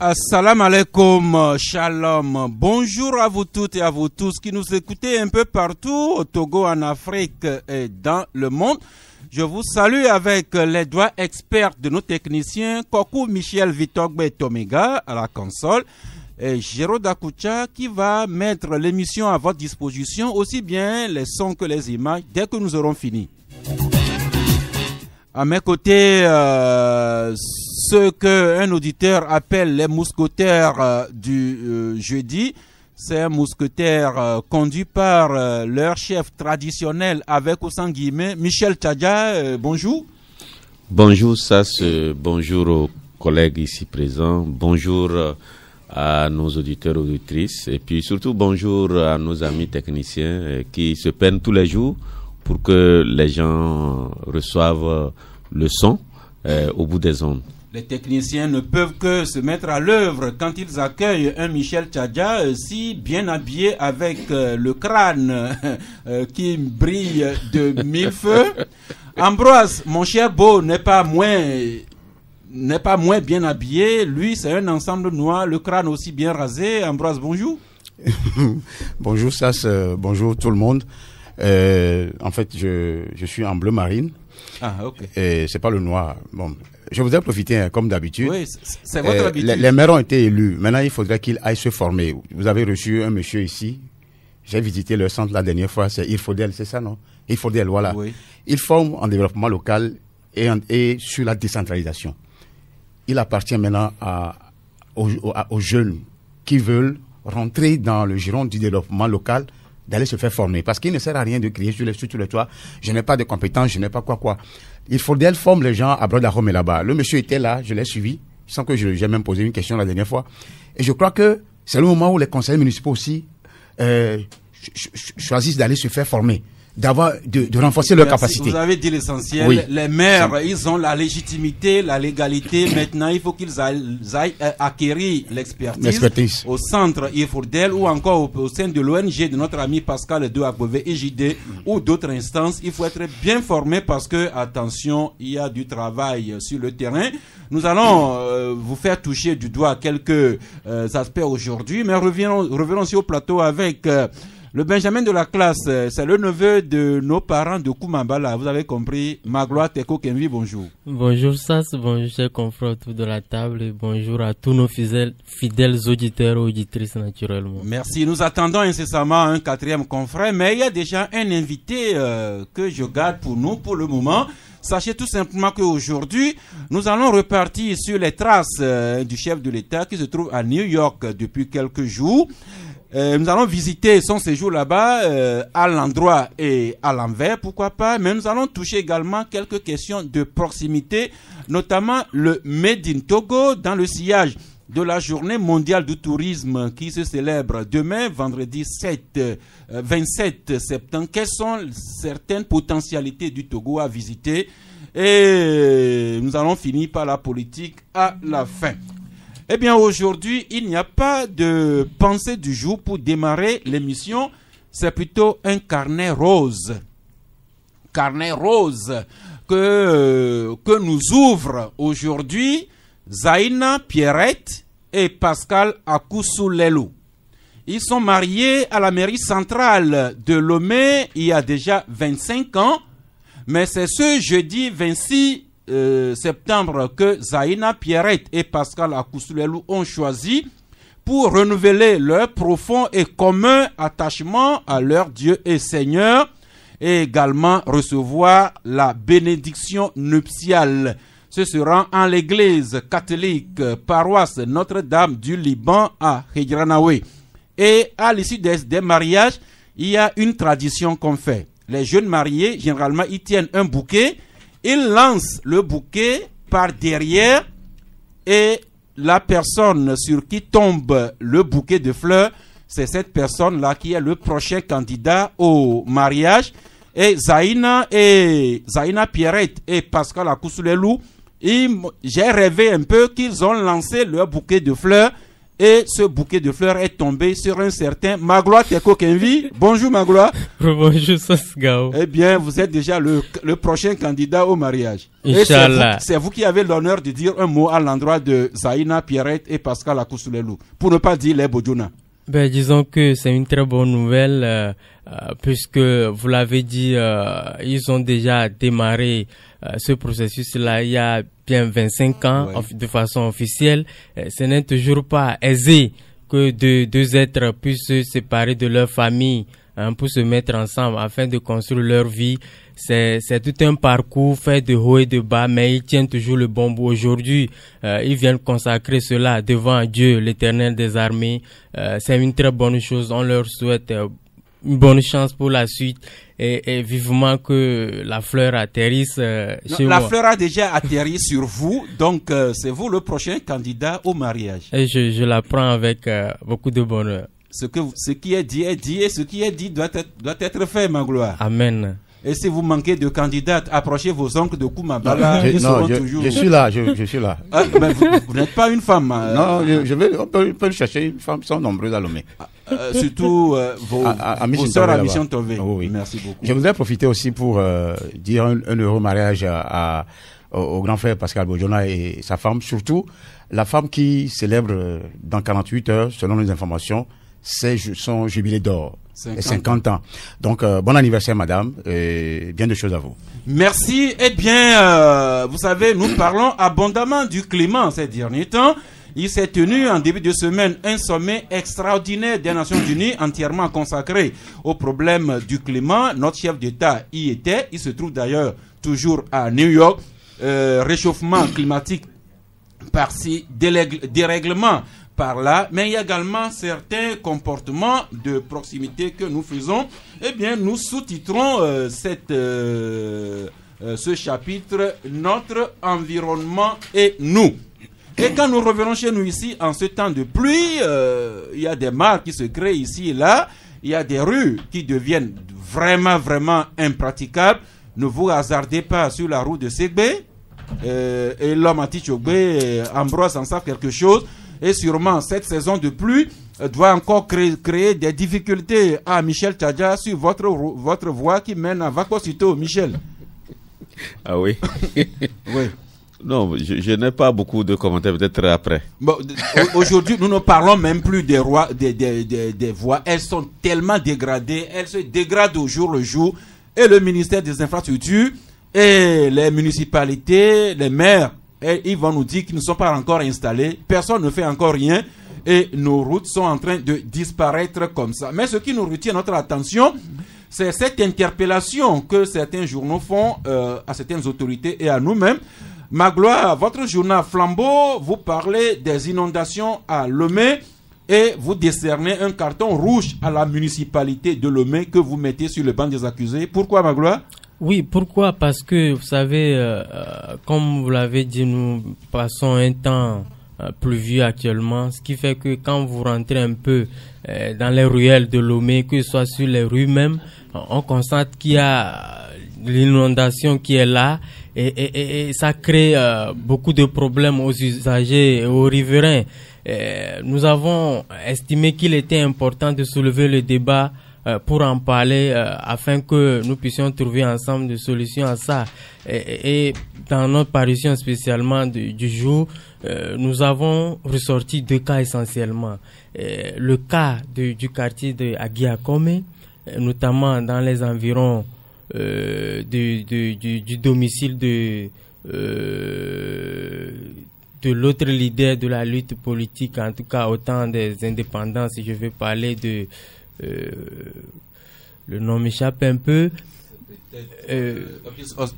Assalamu alaikum, shalom. Bonjour à vous toutes et à vous tous qui nous écoutez un peu partout au Togo, en Afrique et dans le monde. Je vous salue avec les doigts experts de nos techniciens, Kokou Michel Vitogbe Tomega à la console et Jero Dakucha qui va mettre l'émission à votre disposition, aussi bien les sons que les images, dès que nous aurons fini. À mes côtés, ce qu'un auditeur appelle les mousquetaires du jeudi, c'est un mousquetaire conduit par leur chef traditionnel avec ou sans guillemets, Michel Tchadja. Bonjour. Bonjour Sass, bonjour aux collègues ici présents, bonjour à nos auditeurs et auditrices, et puis surtout bonjour à nos amis techniciens qui se peinent tous les jours pour que les gens reçoivent le son au bout des ondes. Les techniciens ne peuvent que se mettre à l'œuvre quand ils accueillent un Michel Tchadja si bien habillé avec le crâne qui brille de mille feux. Ambroise, mon cher beau, n'est pas moins bien habillé. Lui, c'est un ensemble noir, le crâne aussi bien rasé. Ambroise, bonjour. Bonjour Sass, bonjour tout le monde. En fait, je suis en bleu marine. Ah, ok. Et c'est pas le noir. Bon, je voudrais profiter, comme d'habitude. Oui, c'est votre habitude. Les maires ont été élus. Maintenant, il faudrait qu'ils aillent se former. Vous avez reçu un monsieur ici. J'ai visité le centre la dernière fois. C'est Irfodel, c'est ça, non? Irfodel, voilà. Oui. Il forme en développement local et sur la décentralisation. Il appartient maintenant aux jeunes qui veulent rentrer dans le giron du développement local, d'aller se faire former. Parce qu'il ne sert à rien de crier sur tous les toits. Je n'ai pas de compétences, je n'ai pas quoi. Il faut qu'elle forme les gens à Brodahome et là-bas. Le monsieur était là, je l'ai suivi, sans que j'ai même posé une question la dernière fois. Et je crois que c'est le moment où les conseillers municipaux aussi choisissent d'aller se faire former, de renforcer leur capacité. Vous avez dit l'essentiel. Oui. Les maires, ils ont la légitimité, la légalité. Maintenant, il faut qu'ils aillent acquérir l'expertise au centre Irfodel ou encore au sein de l'ONG de notre ami Pascal de Agbové EJD ou d'autres instances. Il faut être bien formé parce que, attention, il y a du travail sur le terrain. Nous allons vous faire toucher du doigt quelques aspects aujourd'hui, mais revenons aussi au plateau avec le Benjamin de la classe. C'est le neveu de nos parents de Koumambala. Vous avez compris. Magloire Teko Kenvi, bonjour. Bonjour Sass, bonjour chers confrères autour de la table et bonjour à tous nos fidèles auditeurs et auditrices naturellement. Merci. Nous attendons incessamment un quatrième confrère, mais il y a déjà un invité que je garde pour nous pour le moment. Sachez tout simplement qu'aujourd'hui, nous allons repartir sur les traces du chef de l'État qui se trouve à New York depuis quelques jours. Nous allons visiter son séjour là-bas, à l'endroit et à l'envers, pourquoi pas. Mais nous allons toucher également quelques questions de proximité, notamment le Made in Togo dans le sillage de la journée mondiale du tourisme qui se célèbre demain, vendredi 27 septembre. Quelles sont certaines potentialités du Togo à visiter? Et nous allons finir par la politique à la fin. Eh bien, aujourd'hui, il n'y a pas de pensée du jour pour démarrer l'émission. C'est plutôt un carnet rose. Carnet rose que nous ouvre aujourd'hui Zaina Pierrette et Pascal Akousoulelou. Ils sont mariés à la mairie centrale de Lomé il y a déjà 25 ans. Mais c'est ce jeudi 26 septembre que Zaina Pierrette et Pascal Akousoulelou ont choisi pour renouveler leur profond et commun attachement à leur Dieu et Seigneur et également recevoir la bénédiction nuptiale. Ce sera en l'église catholique paroisse Notre-Dame du Liban à Hejranaoui. Et à l'issue des mariages, il y a une tradition qu'on fait. Les jeunes mariés, généralement, ils tiennent un bouquet. Il lance le bouquet par derrière et la personne sur qui tombe le bouquet de fleurs, c'est cette personne-là qui est le prochain candidat au mariage. Et Zaina Pierrette et Pascal Akousoulelou, j'ai rêvé un peu qu'ils ont lancé leur bouquet de fleurs et ce bouquet de fleurs est tombé sur un certain Magloire Teko Kenvi. Bonjour Magloire. Bonjour Sosgao. Eh bien, vous êtes déjà le prochain candidat au mariage. Inch'Allah. C'est vous qui avez l'honneur de dire un mot à l'endroit de Zaina Pierrette et Pascal Akousoulelou, pour ne pas dire les Bodjouna. Ben, disons que c'est une très bonne nouvelle, puisque vous l'avez dit, ils ont déjà démarré ce processus-là il y a bien 25 ans, de façon officielle. Ce n'est toujours pas aisé que deux êtres puissent se séparer de leur famille, pour se mettre ensemble afin de construire leur vie. C'est tout un parcours fait de haut et de bas, mais ils tiennent toujours le bon bout. Aujourd'hui, ils viennent consacrer cela devant Dieu, l'Éternel des armées. C'est une très bonne chose. On leur souhaite une bonne chance pour la suite et vivement que la fleur atterrisse chez moi. La fleur a déjà atterri sur vous, donc c'est vous le prochain candidat au mariage. Et je la prends avec beaucoup de bonheur. Ce qui est dit et ce qui est dit doit être fait, Magloire. Amen. Et si vous manquez de candidates, approchez vos oncles de Koumabala. Je suis là, je suis là. Ah, mais vous n'êtes pas une femme. Non, on peut chercher une femme, sont nombreuses à Lomé. Surtout vos sœurs à Mission Tové. Oui. Merci beaucoup. Je voudrais profiter aussi pour dire un heureux mariage au grand frère Pascal Bodjouna et sa femme, surtout la femme qui célèbre dans 48 heures, selon les informations, c'est son jubilé d'or. 50 ans. Donc, bon anniversaire, madame, et bien de choses à vous. Merci. Eh bien, vous savez, nous parlons abondamment du climat ces derniers temps. Il s'est tenu en début de semaine un sommet extraordinaire des Nations Unies entièrement consacré au problème du climat. Notre chef d'État y était. Il se trouve d'ailleurs toujours à New York. Réchauffement climatique par-ci, dérèglement par-là, mais il y a également certains comportements de proximité que nous faisons. Eh bien, nous sous-titrons ce chapitre « Notre environnement et nous ». Et quand nous revenons chez nous ici, en ce temps de pluie, il y a des mares qui se créent ici et là, il y a des rues qui deviennent vraiment impraticables. Ne vous hasardez pas sur la route de Ségbé, et l'homme à Tichogbe, Ambroise en savent quelque chose. Et sûrement, cette saison de pluie doit encore créer des difficultés à Michel Tadja sur votre voie qui mène à Vakosito. Michel. Ah oui. Oui. Non, je n'ai pas beaucoup de commentaires, peut-être après. Bon, aujourd'hui, nous ne parlons même plus des voies. Elles sont tellement dégradées. Elles se dégradent au jour le jour. Et le ministère des Infrastructures et les municipalités, les maires, et ils vont nous dire qu'ils ne sont pas encore installés. Personne ne fait encore rien. Et nos routes sont en train de disparaître comme ça. Mais ce qui nous retient notre attention, c'est cette interpellation que certains journaux font à certaines autorités et à nous-mêmes. Magloire, votre journal Flambeau, vous parlez des inondations à Lomé et vous décernez un carton rouge à la municipalité de Lomé que vous mettez sur le banc des accusés. Pourquoi, Magloire? Oui, pourquoi? Parce que, vous savez, comme vous l'avez dit, nous passons un temps pluvieux actuellement, ce qui fait que quand vous rentrez un peu dans les ruelles de Lomé, que ce soit sur les rues même, on constate qu'il y a l'inondation qui est là et ça crée beaucoup de problèmes aux usagers et aux riverains. Nous avons estimé qu'il était important de soulever le débat pour en parler afin que nous puissions trouver ensemble des solutions à ça. Et dans notre parution spécialement du jour, nous avons ressorti deux cas essentiellement. Le cas du quartier de Agiakome, notamment dans les environs du domicile de l'autre leader de la lutte politique, en tout cas au temps des indépendances. Je vais parler de le nom m'échappe un peu.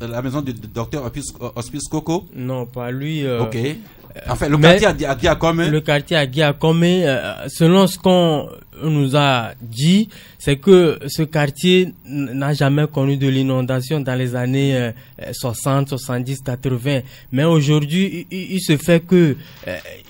La maison du docteur Hospice Coco? Non, pas lui. Ok. Enfin, le quartier à Agiakome. Le quartier à Agiakome, selon ce qu'on nous a dit, c'est que ce quartier n'a jamais connu de l'inondation dans les années 60, 70, 80. Mais aujourd'hui, il se fait que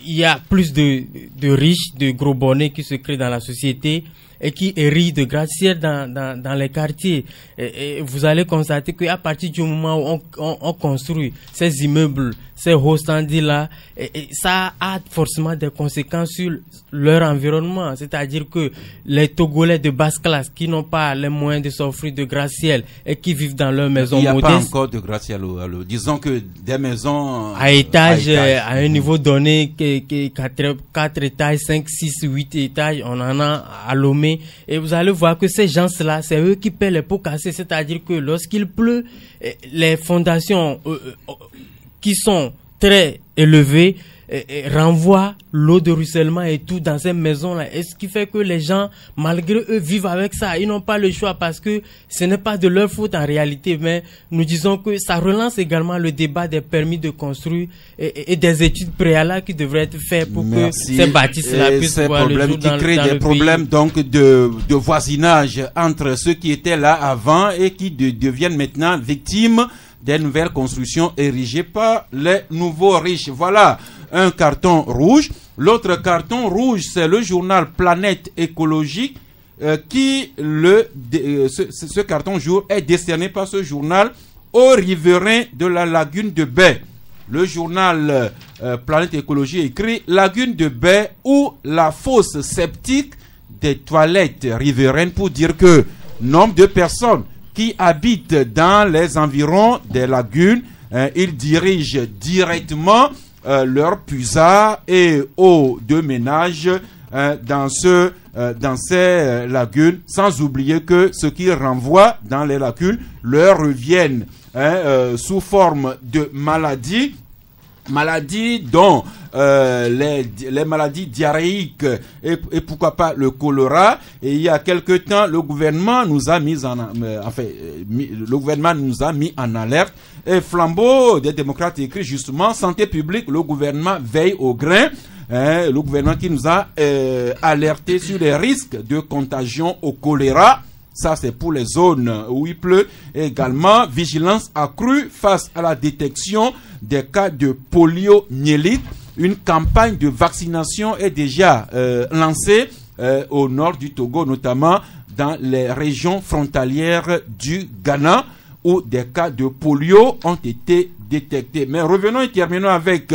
il y a plus de riches, de gros bonnets qui se créent dans la société. et qui érigent de gratte-ciel dans les quartiers. Et vous allez constater qu'à partir du moment où on construit ces immeubles, ces hauts stands-là, et ça a forcément des conséquences sur leur environnement. C'est-à-dire que les Togolais de basse classe qui n'ont pas les moyens de s'offrir de gratte-ciel et qui vivent dans leurs maisons modestes. Il n'y a pas encore de gratte-ciel. Disons que des maisons à étage, à un niveau donné, 4 étages, 5, 6, 8 étages, on en a à Lomé. Et vous allez voir que ces gens-là, c'est eux qui paient les pots cassés. C'est-à-dire que lorsqu'il pleut, les fondations qui sont très élevées renvoient l'eau de ruissellement et tout dans ces maisons-là. Et ce qui fait que les gens, malgré eux, vivent avec ça. Ils n'ont pas le choix parce que ce n'est pas de leur faute en réalité. Mais nous disons que ça relance également le débat des permis de construire et des études préalables qui devraient être faites pour que ces bâtisses-là puissent voir le jour dans le pays. Qui créent des problèmes donc de voisinage entre ceux qui étaient là avant et qui deviennent maintenant victimes des nouvelles constructions érigées par les nouveaux riches. Voilà un carton rouge. L'autre carton rouge, c'est le journal Planète Écologique qui, ce carton jour est décerné par ce journal aux riverains de la lagune de Baie. Le journal Planète Écologie écrit « Lagune de Baie ou la fosse septique des toilettes riveraines » pour dire que nombre de personnes qui habitent dans les environs des lagunes, ils dirigent directement leur puisard et eau de ménage dans ces lagunes, sans oublier que ce qui renvoie dans les lagunes leur reviennent sous forme de maladies dont les maladies diarrhéiques et pourquoi pas le choléra. Et il y a quelque temps, le gouvernement nous a mis en alerte. Et Flambeau des démocrates écrit justement santé publique, le gouvernement veille au grain. Le gouvernement qui nous a alerté sur les risques de contagion au choléra. Ça, c'est pour les zones où il pleut. Et également, vigilance accrue face à la détection des cas de poliomyélite. Une campagne de vaccination est déjà lancée au nord du Togo, notamment dans les régions frontalières du Ghana, où des cas de polio ont été détectés. Mais revenons et terminons avec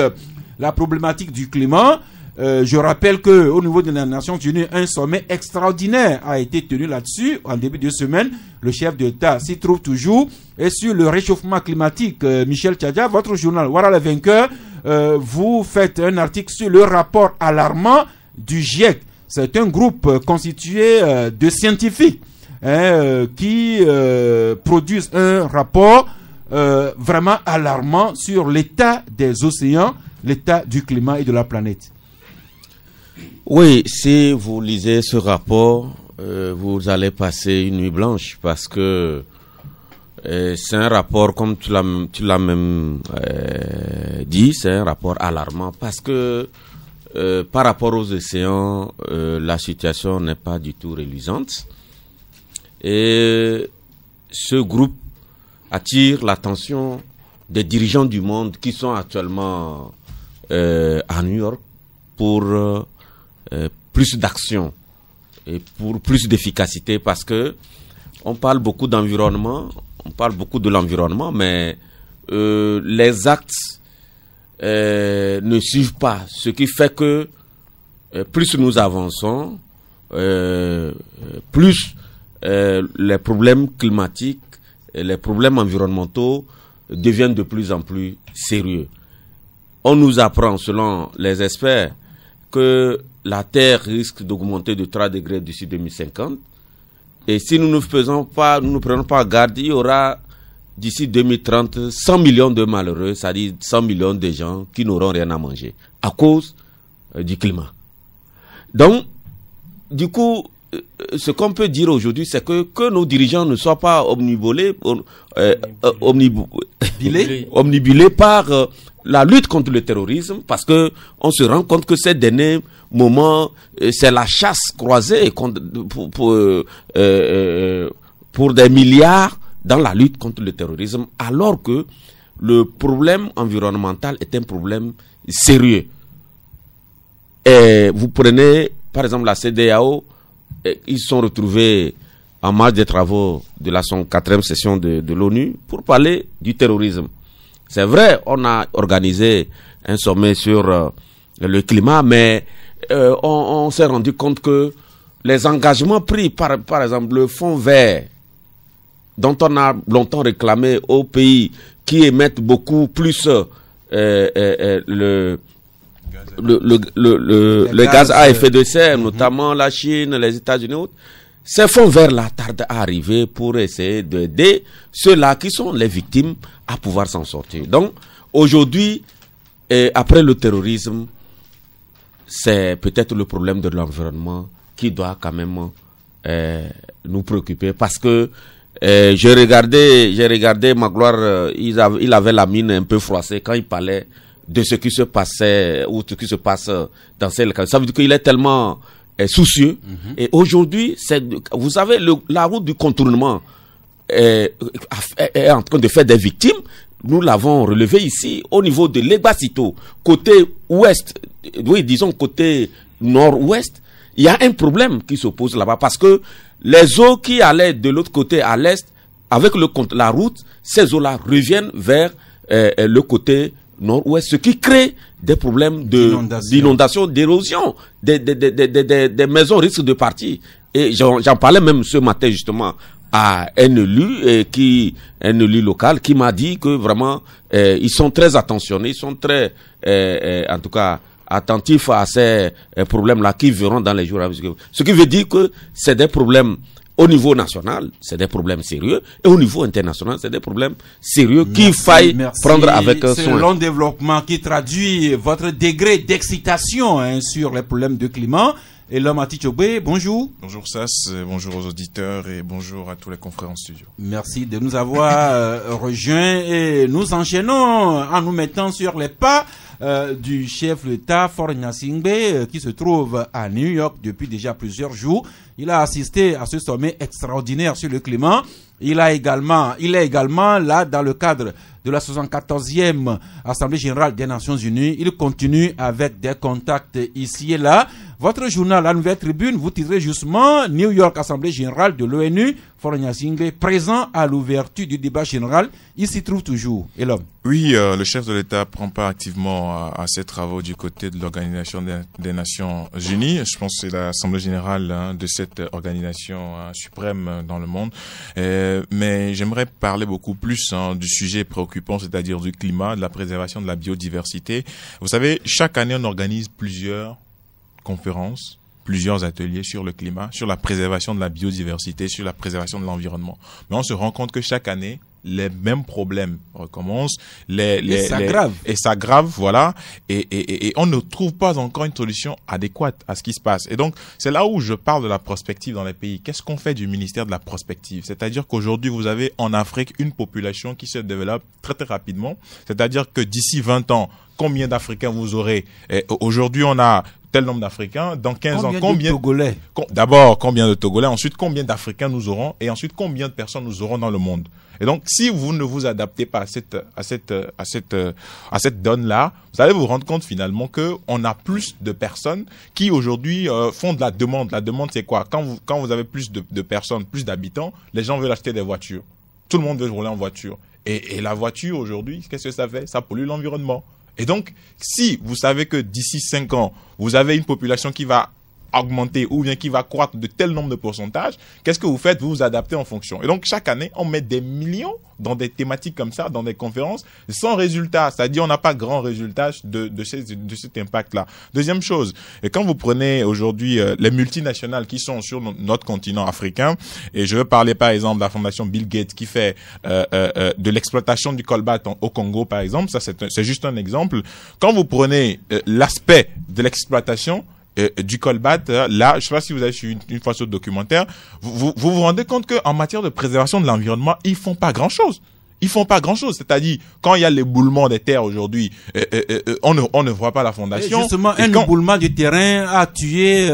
la problématique du climat. Je rappelle que au niveau des Nations Unies, un sommet extraordinaire a été tenu là-dessus en début de semaine. Le chef d'État s'y trouve toujours. Et sur le réchauffement climatique, Michel Tchadja, votre journal Voilà le vainqueur, vous faites un article sur le rapport alarmant du GIEC. C'est un groupe constitué de scientifiques qui produisent un rapport vraiment alarmant sur l'état des océans, l'état du climat et de la planète. Oui, si vous lisez ce rapport, vous allez passer une nuit blanche parce que c'est un rapport, comme tu l'as même dit, c'est un rapport alarmant parce que par rapport aux océans, la situation n'est pas du tout reluisante. Et ce groupe attire l'attention des dirigeants du monde qui sont actuellement à New York pour plus d'action et pour plus d'efficacité parce que on parle beaucoup d'environnement, on parle beaucoup de l'environnement, mais les actes ne suivent pas, ce qui fait que plus nous avançons, plus les problèmes climatiques, les problèmes environnementaux deviennent de plus en plus sérieux. On nous apprend, selon les experts, que la Terre risque d'augmenter de 3 degrés d'ici 2050. Et si nous ne prenons pas garde, il y aura d'ici 2030 100 millions de malheureux, c'est-à-dire 100 millions de gens qui n'auront rien à manger à cause du climat. Donc, du coup, ce qu'on peut dire aujourd'hui, c'est que nos dirigeants ne soient pas omnibulés par la lutte contre le terrorisme, parce que on se rend compte que ces derniers moments, c'est la chasse croisée pour des milliards dans la lutte contre le terrorisme, alors que le problème environnemental est un problème sérieux. Et vous prenez, par exemple, la CEDEAO, ils se sont retrouvés en marge des travaux de la 104e session de l'ONU pour parler du terrorisme. C'est vrai, on a organisé un sommet sur le climat, mais on s'est rendu compte que les engagements pris par exemple le fonds vert, dont on a longtemps réclamé aux pays qui émettent beaucoup plus le gaz à effet de serre, notamment la Chine, les États-Unis, ces fonds verts-là tardent à arriver pour essayer d'aider ceux-là qui sont les victimes à pouvoir s'en sortir. Donc, aujourd'hui, après le terrorisme, c'est peut-être le problème de l'environnement qui doit quand même nous préoccuper, parce que j'ai regardé Magloire, il avait la mine un peu froissée quand il parlait de ce qui se passait ou ce qui se passe dans ces cas. Ça veut dire qu'il est tellement soucieux. Et aujourd'hui, vous savez, la route du contournement est en train de faire des victimes. Nous l'avons relevé ici au niveau de l'Egbasito, côté ouest, oui, disons côté nord-ouest. Il y a un problème qui se pose là-bas parce que les eaux qui allaient de l'autre côté à l'est, avec la route, ces eaux-là reviennent vers le côté nord-ouest, ce qui crée des problèmes d'inondation, d'érosion. Des maisons risquent de partir. Et j'en parlais même ce matin justement à un élu local qui m'a dit que vraiment ils sont très attentionnés, ils sont très en tout cas attentifs à ces problèmes-là qui verront dans les jours à venir. Ce qui veut dire que c'est des problèmes au niveau national, c'est des problèmes sérieux, et au niveau international, c'est des problèmes sérieux qu'il faille prendre avec soin. C'est le long développement qui traduit votre degré d'excitation sur les problèmes de climat. Et l'homme à Tichobé, bonjour. Bonjour Sass, bonjour aux auditeurs et bonjour à tous les confrères en studio. Merci de nous avoir rejoints et nous enchaînons en nous mettant sur les pas du chef d'État Faure Gnassingbé qui se trouve à New York depuis déjà plusieurs jours. Il a assisté à ce sommet extraordinaire sur le climat. Il est également là dans le cadre de la 74e Assemblée Générale des Nations Unies. Il continue avec des contacts ici et là. Votre journal, La Nouvelle Tribune, vous titrez justement New York Assemblée Générale de l'ONU, Faure Gnassingbé, présent à l'ouverture du débat général. Il s'y trouve toujours. Et l'homme? Oui, le chef de l'État prend part activement à ces travaux du côté de l'Organisation des Nations Unies. Je pense que c'est l'Assemblée Générale de cette organisation suprême dans le monde. Mais j'aimerais parler beaucoup plus du sujet préoccupant, c'est-à-dire du climat, de la préservation de la biodiversité. Vous savez, chaque année, on organise plusieurs conférences, plusieurs ateliers sur le climat, sur la préservation de la biodiversité, sur la préservation de l'environnement. Mais on se rend compte que chaque année, les mêmes problèmes recommencent, et s'aggravent, voilà, et on ne trouve pas encore une solution adéquate à ce qui se passe. Et donc, c'est là où je parle de la prospective dans les pays. Qu'est-ce qu'on fait du ministère de la prospective? C'est-à-dire qu'aujourd'hui, vous avez en Afrique une population qui se développe très très rapidement. C'est-à-dire que d'ici 20 ans, combien d'Africains vous aurez? Aujourd'hui, on a tel nombre d'Africains. Dans 15 ans, combien de Togolais? D'abord, combien de Togolais? Ensuite, combien d'Africains nous aurons? Et ensuite, combien de personnes nous aurons dans le monde? Et donc, si vous ne vous adaptez pas à cette donne-là, vous allez vous rendre compte finalement que on a plus de personnes qui aujourd'hui font de la demande. La demande, c'est quoi? Quand vous avez plus de personnes, plus d'habitants, les gens veulent acheter des voitures. Tout le monde veut rouler en voiture. Et la voiture aujourd'hui, qu'est-ce que ça fait? Ça pollue l'environnement. Et donc, si vous savez que d'ici 5 ans, vous avez une population qui va augmenter ou bien qui va croître de tel nombre de pourcentages, qu'est-ce que vous faites? Vous vous adaptez en fonction. Et donc, chaque année, on met des millions dans des thématiques comme ça, dans des conférences, sans résultat. C'est-à-dire, on n'a pas grand résultat de cet impact-là. Deuxième chose, et quand vous prenez aujourd'hui les multinationales qui sont sur notre continent africain, et je veux parler par exemple de la fondation Bill Gates qui fait de l'exploitation du colbalt au Congo, par exemple, ça c'est juste un exemple. Quand vous prenez l'aspect de l'exploitation du colbalt, là, je sais pas si vous avez suivi une fois ce documentaire, vous rendez compte que en matière de préservation de l'environnement, ils font pas grand-chose. Ils font pas grand-chose. C'est-à-dire, quand il y a l'éboulement des terres aujourd'hui, on ne voit pas la fondation. Et justement, éboulement du terrain a tué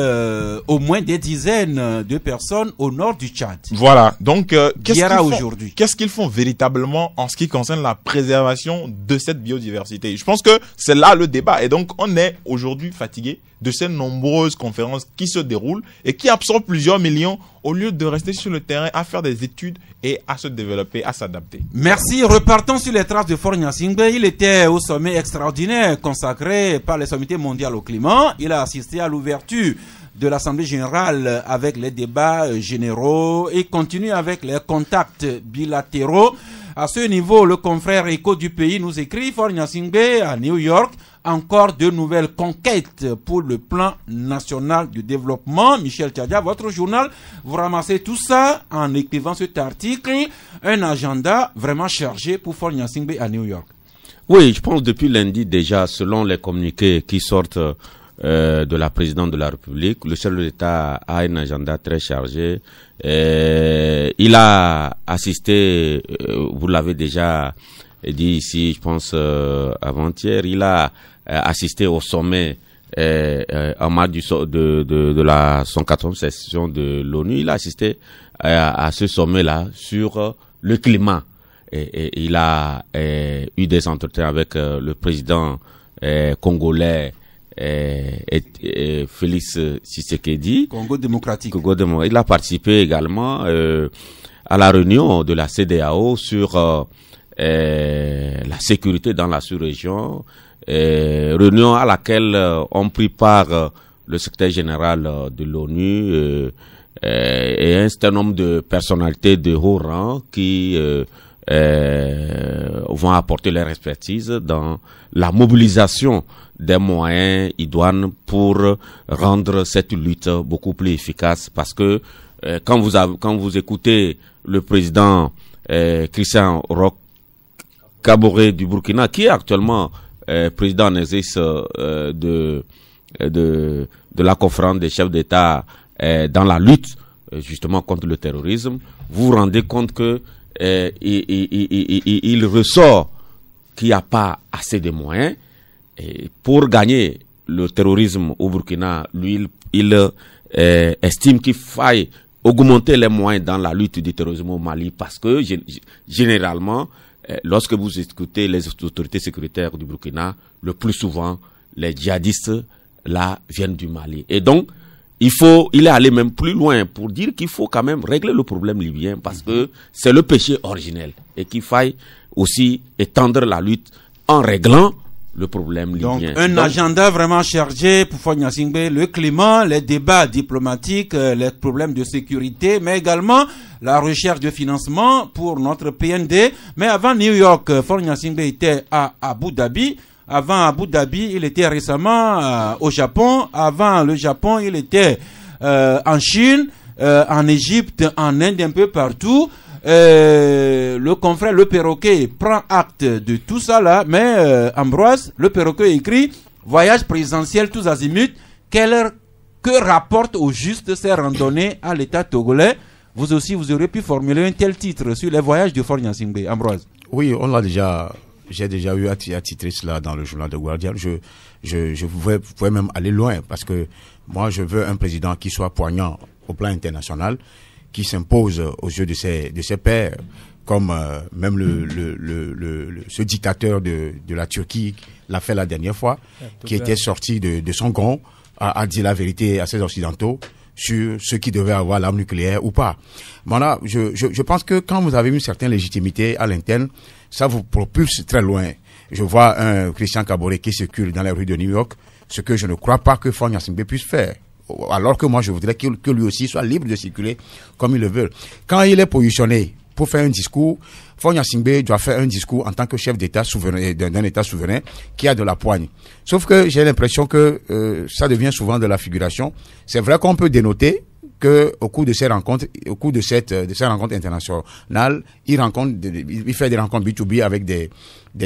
au moins des dizaines de personnes au nord du Tchad. Voilà. Donc, qu'est-ce qu'ils font véritablement en ce qui concerne la préservation de cette biodiversité? Je pense que c'est là le débat. Et donc, on est aujourd'hui fatigué de ces nombreuses conférences qui se déroulent et qui absorbent plusieurs millions au lieu de rester sur le terrain à faire des études et à se développer, à s'adapter. Merci. Repartons sur les traces de Faure Gnassingbé. Il était au sommet extraordinaire consacré par les sommités mondiales au climat. Il a assisté à l'ouverture de l'Assemblée générale avec les débats généraux et continue avec les contacts bilatéraux. À ce niveau, le confrère Écho du pays nous écrit: Faure Gnassingbé à New York, encore de nouvelles conquêtes pour le plan national du développement. Michel Tchadia, votre journal, vous ramassez tout ça en écrivant cet article, un agenda vraiment chargé pour Faure Gnassingbé à New York. Oui, je pense depuis lundi déjà, selon les communiqués qui sortent de la présidente de la République, le chef de l'État a un agenda très chargé. Il a assisté, vous l'avez déjà dit ici, je pense avant-hier, il a assisté au sommet en marge de la 180e session de l'ONU. Il a assisté à ce sommet-là sur le climat. Et il a eu des entretiens avec le président congolais Félix Tshisekedi. Congo démocratique. Il a participé également à la réunion de la CEDEAO sur la sécurité dans la sous-région, réunion à laquelle ont pris part le secrétaire général de l'ONU et un certain nombre de personnalités de haut rang qui vont apporter leur expertise dans la mobilisation des moyens idoines pour rendre cette lutte beaucoup plus efficace, parce que quand vous écoutez le président Christian Roch Kaboré du Burkina, qui est actuellement président en exercice de la conférence des chefs d'État dans la lutte justement contre le terrorisme, vous vous rendez compte que il ressort qu'il n'y a pas assez de moyens. Et pour gagner le terrorisme au Burkina, lui, il estime qu'il faille augmenter les moyens dans la lutte du terrorisme au Mali, parce que généralement, lorsque vous écoutez les autorités sécuritaires du Burkina, le plus souvent, les djihadistes là viennent du Mali. Et donc, il est allé même plus loin pour dire qu'il faut quand même régler le problème libyen, parce que c'est le péché originel, et qu'il faille aussi étendre la lutte en réglant le problème libyen. Donc, agenda vraiment chargé pour Faure Gnassingbé, le climat, les débats diplomatiques, les problèmes de sécurité, mais également la recherche de financement pour notre PND. Mais avant New York, Faure Gnassingbé était à Abu Dhabi. Avant Abu Dhabi, il était récemment au Japon. Avant le Japon, il était en Chine, en Égypte, en Inde, un peu partout. Le confrère Le Perroquet prend acte de tout ça là, mais Ambroise, Le Perroquet écrit: voyage présidentiel tous azimuts, que rapporte au juste ces randonnées à l'État togolais? Vous aussi, vous aurez pu formuler un tel titre sur les voyages de Faure Gnassingbé, Ambroise. Oui, j'ai déjà eu à titrer cela dans le journal The Guardian. Je pouvais même aller loin, parce que moi, je veux un président qui soit poignant au plan international, qui s'impose aux yeux de ses pairs, comme même ce dictateur de la Turquie l'a fait la dernière fois, qui était sorti de son gond, a dit la vérité à ses occidentaux sur ce qui devait avoir l'arme nucléaire ou pas. Voilà, je pense que quand vous avez une certaine légitimité à l'interne, ça vous propulse très loin. Je vois un Christian Kaboré qui circule dans les rues de New York, ce que je ne crois pas que Faure Gnassingbé puisse faire. Alors que moi, je voudrais que lui aussi soit libre de circuler comme il le veut. Quand il est positionné pour faire un discours, Faure Gnassingbé doit faire un discours en tant que chef d'État souverain, d'un État souverain qui a de la poigne. Sauf que j'ai l'impression que ça devient souvent de la figuration. C'est vrai qu'on peut dénoter que au cours de ces rencontres, au cours de ces rencontres internationales, il fait des rencontres B2B avec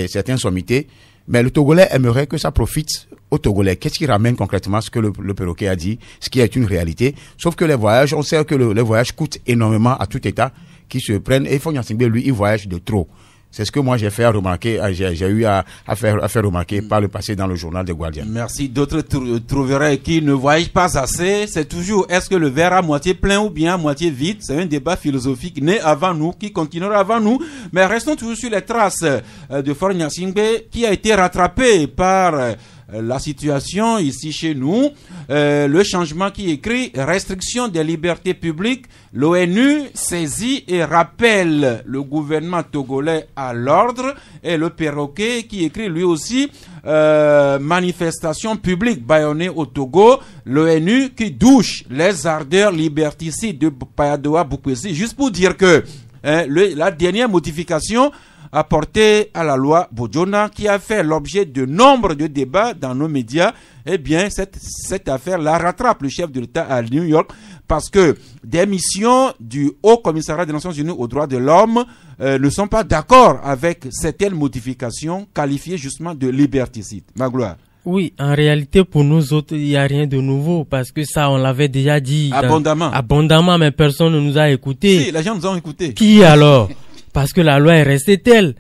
certaines sommités. Mais le Togolais aimerait que ça profite aux Togolais. Qu'est-ce qui ramène concrètement ce que le Perroquet a dit, ce qui est une réalité? Sauf que les voyages, on sait que les voyages coûtent énormément à tout État qui se prennent. Et Faure Gnassingbé, lui, il voyage de trop. C'est ce que moi j'ai fait remarquer, j'ai eu à faire remarquer par le passé dans le journal The Guardian. Merci. D'autres trouveraient qui ne voyagent pas assez. C'est toujours, est-ce que le verre à moitié plein ou bien à moitié vide? C'est un débat philosophique né avant nous, qui continuera avant nous. Mais restons toujours sur les traces de Faure Gnassingbé, qui a été rattrapé par la situation ici chez nous, le changement qui est écrit restriction des libertés publiques, l'ONU saisit et rappelle le gouvernement togolais à l'ordre, et le perroquet qui écrit lui aussi manifestation publique bâillonnée au Togo, l'ONU qui douche les ardeurs liberticides de Payadoa Boukwesi, juste pour dire que la dernière modification apportée à la loi Bojona, qui a fait l'objet de nombre de débats dans nos médias, eh bien, cette affaire-là rattrape le chef de l'État à New York, parce que des missions du Haut Commissariat des Nations Unies aux droits de l'homme ne sont pas d'accord avec certaines modifications qualifiées justement de liberticides. Magloire. Oui, en réalité, pour nous autres, il n'y a rien de nouveau, parce que ça, on l'avait déjà dit. Abondamment, mais personne ne nous a écoutés. Si, les gens nous ont écoutés. Qui alors? Parce que la loi est restée telle.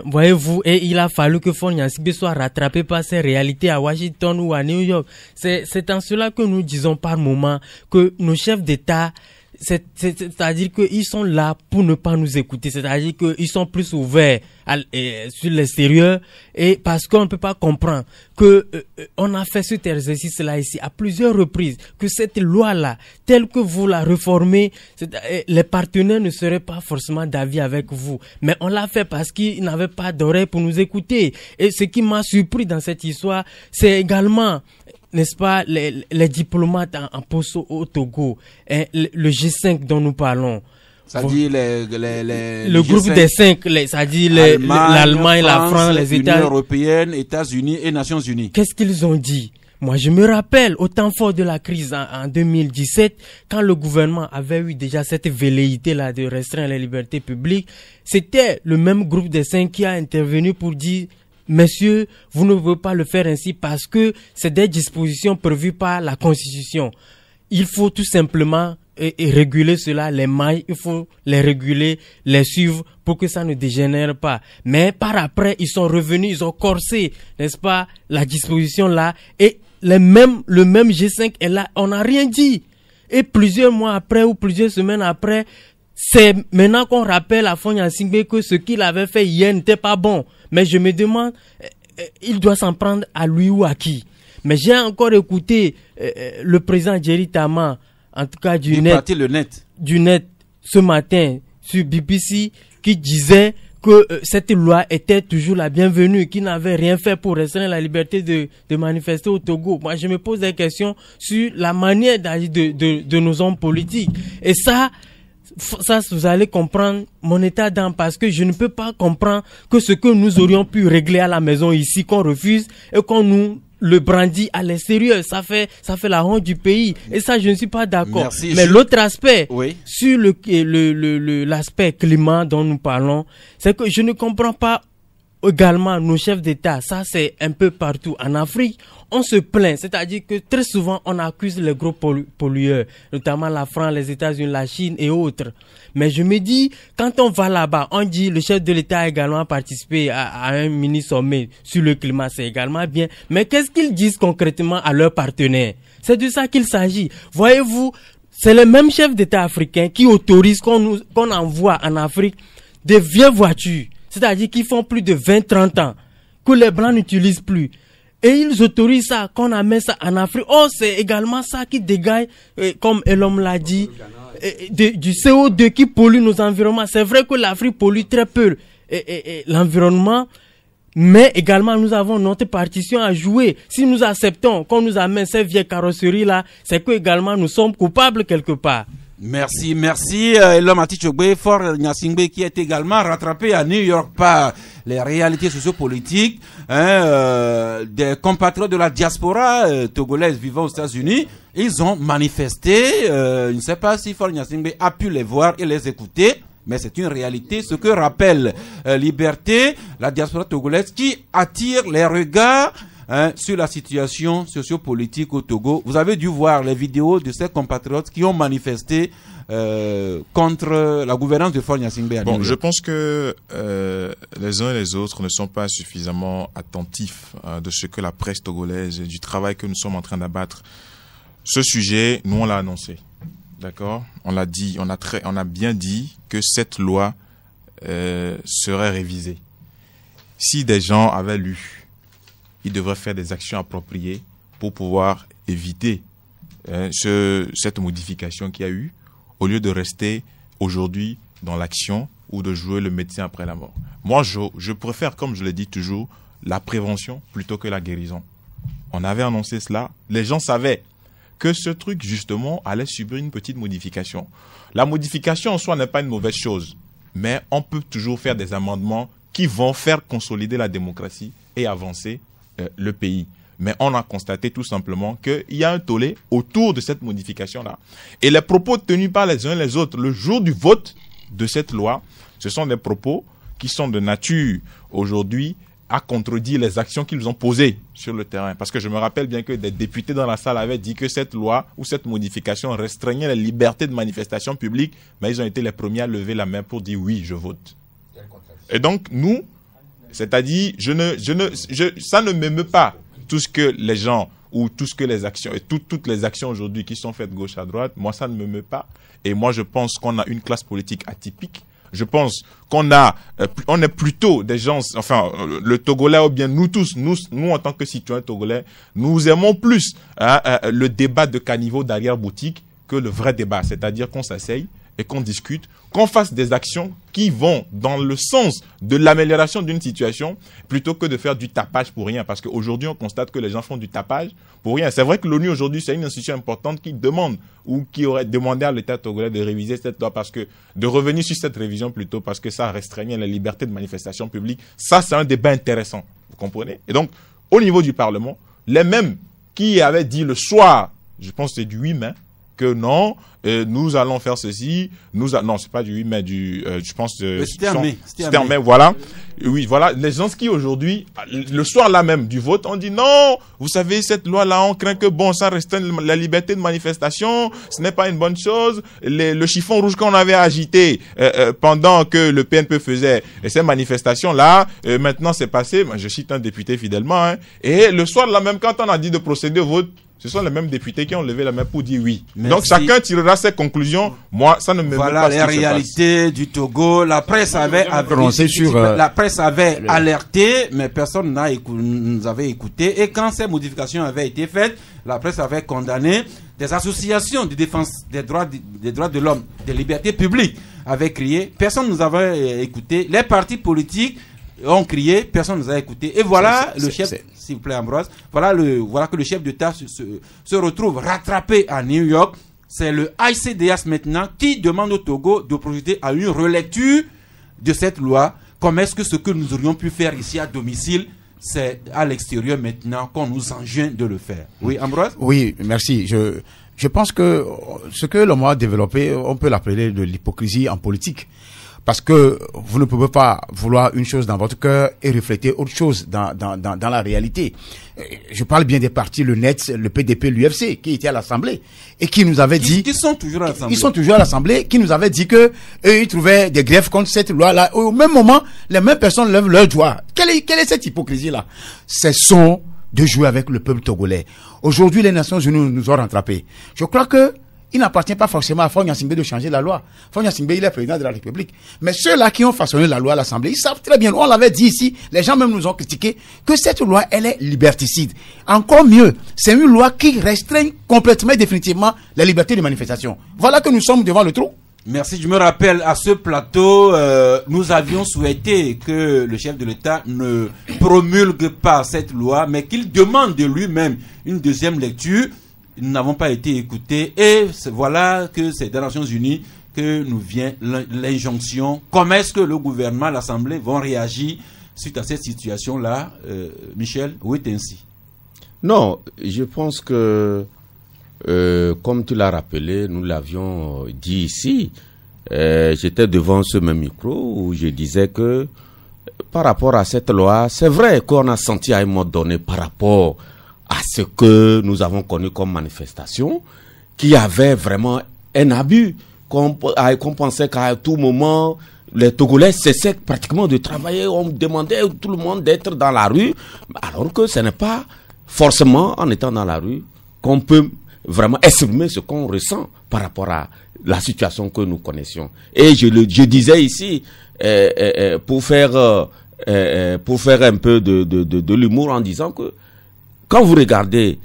Voyez-vous, et il a fallu que Faure Gnassingbé soit rattrapé par ces réalités à Washington ou à New York. C'est en cela que nous disons par moment que nos chefs d'État, c'est-à-dire qu'ils sont là pour ne pas nous écouter, c'est-à-dire qu'ils sont plus ouverts sur l'extérieur, et parce qu'on ne peut pas comprendre que on a fait cet exercice-là ici à plusieurs reprises, que cette loi-là, telle que vous la réformez, les partenaires ne seraient pas forcément d'avis avec vous, mais on l'a fait parce qu'ils n'avaient pas d'oreille pour nous écouter. Et ce qui m'a surpris dans cette histoire, c'est également, n'est-ce pas, les diplomates en poste au Togo, le G5 dont nous parlons. C'est-à-dire le groupe G5, des 5, c'est-à-dire l'Allemagne, la France, les États européennes, États-Unis et Nations Unies. Qu'est-ce qu'ils ont dit? Moi, je me rappelle au temps fort de la crise en 2017, quand le gouvernement avait eu déjà cette velléité-là de restreindre les libertés publiques, c'était le même groupe des 5 qui a intervenu pour dire: messieurs, vous ne pouvez pas le faire ainsi parce que c'est des dispositions prévues par la Constitution. Il faut tout simplement réguler cela, les mailles, il faut les réguler, les suivre pour que ça ne dégénère pas. Mais par après, ils sont revenus, ils ont corsé, n'est-ce pas, la disposition là, et le même G5 est là, on n'a rien dit. Et plusieurs mois après ou plusieurs semaines après, c'est maintenant qu'on rappelle à Faure Gnassingbé que ce qu'il avait fait hier n'était pas bon. Mais je me demande, il doit s'en prendre à lui ou à qui? Mais j'ai encore écouté le président Jerry Tama, en tout cas du net, ce matin sur BBC, qui disait que cette loi était toujours la bienvenue, qu'il n'avait rien fait pour restreindre la liberté de manifester au Togo. Moi, je me pose des questions sur la manière d'agir de nos hommes politiques. Et ça, vous allez comprendre mon état d'âme, parce que je ne peux pas comprendre que ce que nous aurions pu régler à la maison ici, qu'on refuse et qu'on nous le brandit à l'extérieur. Ça fait la honte du pays. Et ça, je ne suis pas d'accord. Merci. Mais l'autre aspect, oui, sur l'aspect climat dont nous parlons, c'est que je ne comprends pas également nos chefs d'État. Ça, c'est un peu partout. En Afrique, on se plaint. C'est-à-dire que très souvent, on accuse les gros pollueurs, notamment la France, les États-Unis, la Chine et autres. Mais je me dis, quand on va là-bas, on dit le chef de l'État a également participé à un mini-sommet sur le climat, c'est également bien. Mais qu'est-ce qu'ils disent concrètement à leurs partenaires? C'est de ça qu'il s'agit. Voyez-vous, c'est les mêmes chefs d'État africains qui autorisent qu'on envoie en Afrique des vieilles voitures, c'est-à-dire qui font plus de 20-30 ans, que les Blancs n'utilisent plus. Et ils autorisent ça, qu'on amène ça en Afrique. Oh, c'est également ça qui dégage, comme l'homme l'a dit, du CO2 qui pollue nos environnements. C'est vrai que l'Afrique pollue très peu l'environnement, mais également nous avons notre partition à jouer. Si nous acceptons qu'on nous amène ces vieilles carrosseries-là, c'est que également nous sommes coupables quelque part. Merci. L'homme Atichogbe, Faure Gnassingbé, qui est également rattrapé à New York par les réalités sociopolitiques des compatriotes de la diaspora togolaise vivant aux États-Unis. Ils ont manifesté. Je ne sais pas si Faure Gnassingbé a pu les voir et les écouter, mais c'est une réalité. Ce que rappelle Liberté, la diaspora togolaise, qui attire les regards sur la situation sociopolitique au Togo. Vous avez dû voir les vidéos de ces compatriotes qui ont manifesté contre la gouvernance de Faure Gnassingbé. Bon, je pense que les uns et les autres ne sont pas suffisamment attentifs de ce que la presse togolaise, du travail que nous sommes en train d'abattre. Ce sujet, nous on l'a annoncé, d'accord? On l'a dit, on a bien dit que cette loi serait révisée. Si des gens avaient lu il devrait faire des actions appropriées pour pouvoir éviter cette modification qu'il y a eu, au lieu de rester aujourd'hui dans l'action ou de jouer le médecin après la mort. Moi, je préfère, comme je l'ai dit toujours, la prévention plutôt que la guérison. On avait annoncé cela. Les gens savaient que ce truc, justement, allait subir une petite modification. La modification en soi n'est pas une mauvaise chose, mais on peut toujours faire des amendements qui vont faire consolider la démocratie et avancer le pays. Mais on a constaté tout simplement qu'il y a un tollé autour de cette modification-là. Et les propos tenus par les uns et les autres le jour du vote de cette loi, ce sont des propos qui sont de nature aujourd'hui à contredire les actions qu'ils ont posées sur le terrain. Parce que je me rappelle bien que des députés dans la salle avaient dit que cette loi ou cette modification restreignait la liberté de manifestation publique, mais ils ont été les premiers à lever la main pour dire oui, je vote. Et donc nous, c'est-à-dire, ça ne m'émeut pas tout ce que les gens ou tout ce que les actions et toutes les actions aujourd'hui qui sont faites gauche à droite, moi ça ne m'émeut pas. Et moi je pense qu'on a une classe politique atypique. Je pense qu'on est plutôt des gens, enfin, le Togolais ou bien nous tous, nous en tant que citoyens togolais, nous aimons plus le débat de caniveau d'arrière-boutique que le vrai débat. C'est-à-dire qu'on s'asseye et qu'on discute, qu'on fasse des actions qui vont dans le sens de l'amélioration d'une situation plutôt que de faire du tapage pour rien. Parce qu'aujourd'hui, on constate que les gens font du tapage pour rien. C'est vrai que l'ONU aujourd'hui, c'est une institution importante qui demande ou qui aurait demandé à l'État togolais de réviser cette loi de revenir sur cette révision plutôt parce que ça restreignait la liberté de manifestation publique. Ça, c'est un débat intéressant. Vous comprenez? Et donc, au niveau du Parlement, les mêmes qui avaient dit le soir, je pense que c'est du 8 mai, que non, nous allons faire ceci, non, c'est pas du 8 mai, je pense c'était en mai, voilà. Oui, voilà, les gens qui aujourd'hui, le soir là même du vote, on dit non, vous savez, cette loi-là, on craint que bon, ça restreigne la liberté de manifestation, ce n'est pas une bonne chose. Le chiffon rouge qu'on avait agité pendant que le PNP faisait ces manifestations-là, maintenant c'est passé, je cite un député fidèlement, hein, et le soir là même, quand on a dit de procéder au vote, ce sont les mêmes députés qui ont levé la main pour dire oui. Merci. Donc chacun tirera ses conclusions. Moi, ça ne me met pas. Voilà les réalités du Togo. La presse avait alerté, mais personne nous avait écouté. Et quand ces modifications avaient été faites, la presse avait condamné. Des associations de défense des droits de l'homme, des libertés publiques avaient crié. Personne ne nous avait écouté. Les partis politiques ont crié, personne ne nous a écouté. Et voilà le chef, s'il vous plaît Ambroise, voilà que le chef d'État se retrouve rattrapé à New York. C'est le ICDH maintenant qui demande au Togo de procéder à une relecture de cette loi. Comme est-ce que ce que nous aurions pu faire ici à domicile, c'est à l'extérieur maintenant qu'on nous enjoint de le faire. Oui, Ambroise? Oui, merci. Je pense que ce que l'homme a développé, on peut l'appeler de l'hypocrisie en politique. Parce que vous ne pouvez pas vouloir une chose dans votre cœur et refléter autre chose dans la réalité. Je parle bien des partis, le NET, le PDP, l'UFC, qui étaient à l'Assemblée et qui nous avaient dit... Qui sont toujours à l'Assemblée. Ils sont toujours à l'Assemblée, qui nous avaient dit que eux, ils trouvaient des greffes contre cette loi-là. Au même moment, les mêmes personnes lèvent leur doigt. Quelle est cette hypocrisie-là? Ce sont de jouer avec le peuple togolais. Aujourd'hui, les Nations Unies nous ont rattrapés. Je crois que il n'appartient pas forcément à Faure Gnassingbé de changer la loi. Faure Gnassingbé, il est président de la République. Mais ceux-là qui ont façonné la loi à l'Assemblée, ils savent très bien, on l'avait dit ici, les gens même nous ont critiqué, que cette loi, elle est liberticide. Encore mieux, c'est une loi qui restreint complètement et définitivement la liberté de manifestation. Voilà que nous sommes devant le trou. Merci. Je me rappelle, à ce plateau, nous avions souhaité que le chef de l'État ne promulgue pas cette loi, mais qu'il demande de lui-même une deuxième lecture. Nous n'avons pas été écoutés et voilà que c'est des Nations Unies que nous vient l'injonction. Comment est-ce que le gouvernement, l'Assemblée vont réagir suite à cette situation-là? Michel, où est ainsi? Non, je pense que, comme tu l'as rappelé, nous l'avions dit ici, j'étais devant ce même micro où je disais que par rapport à cette loi, c'est vrai qu'on a senti à un moment donné par rapport à ce que nous avons connu comme manifestation, qui avait vraiment un abus, qu'on pensait qu'à tout moment, les Togolais cessaient pratiquement de travailler, on demandait à tout le monde d'être dans la rue, alors que ce n'est pas forcément en étant dans la rue qu'on peut vraiment exprimer ce qu'on ressent par rapport à la situation que nous connaissions. Et je disais ici, pour faire pour faire un peu de l'humour en disant que quand vous regardez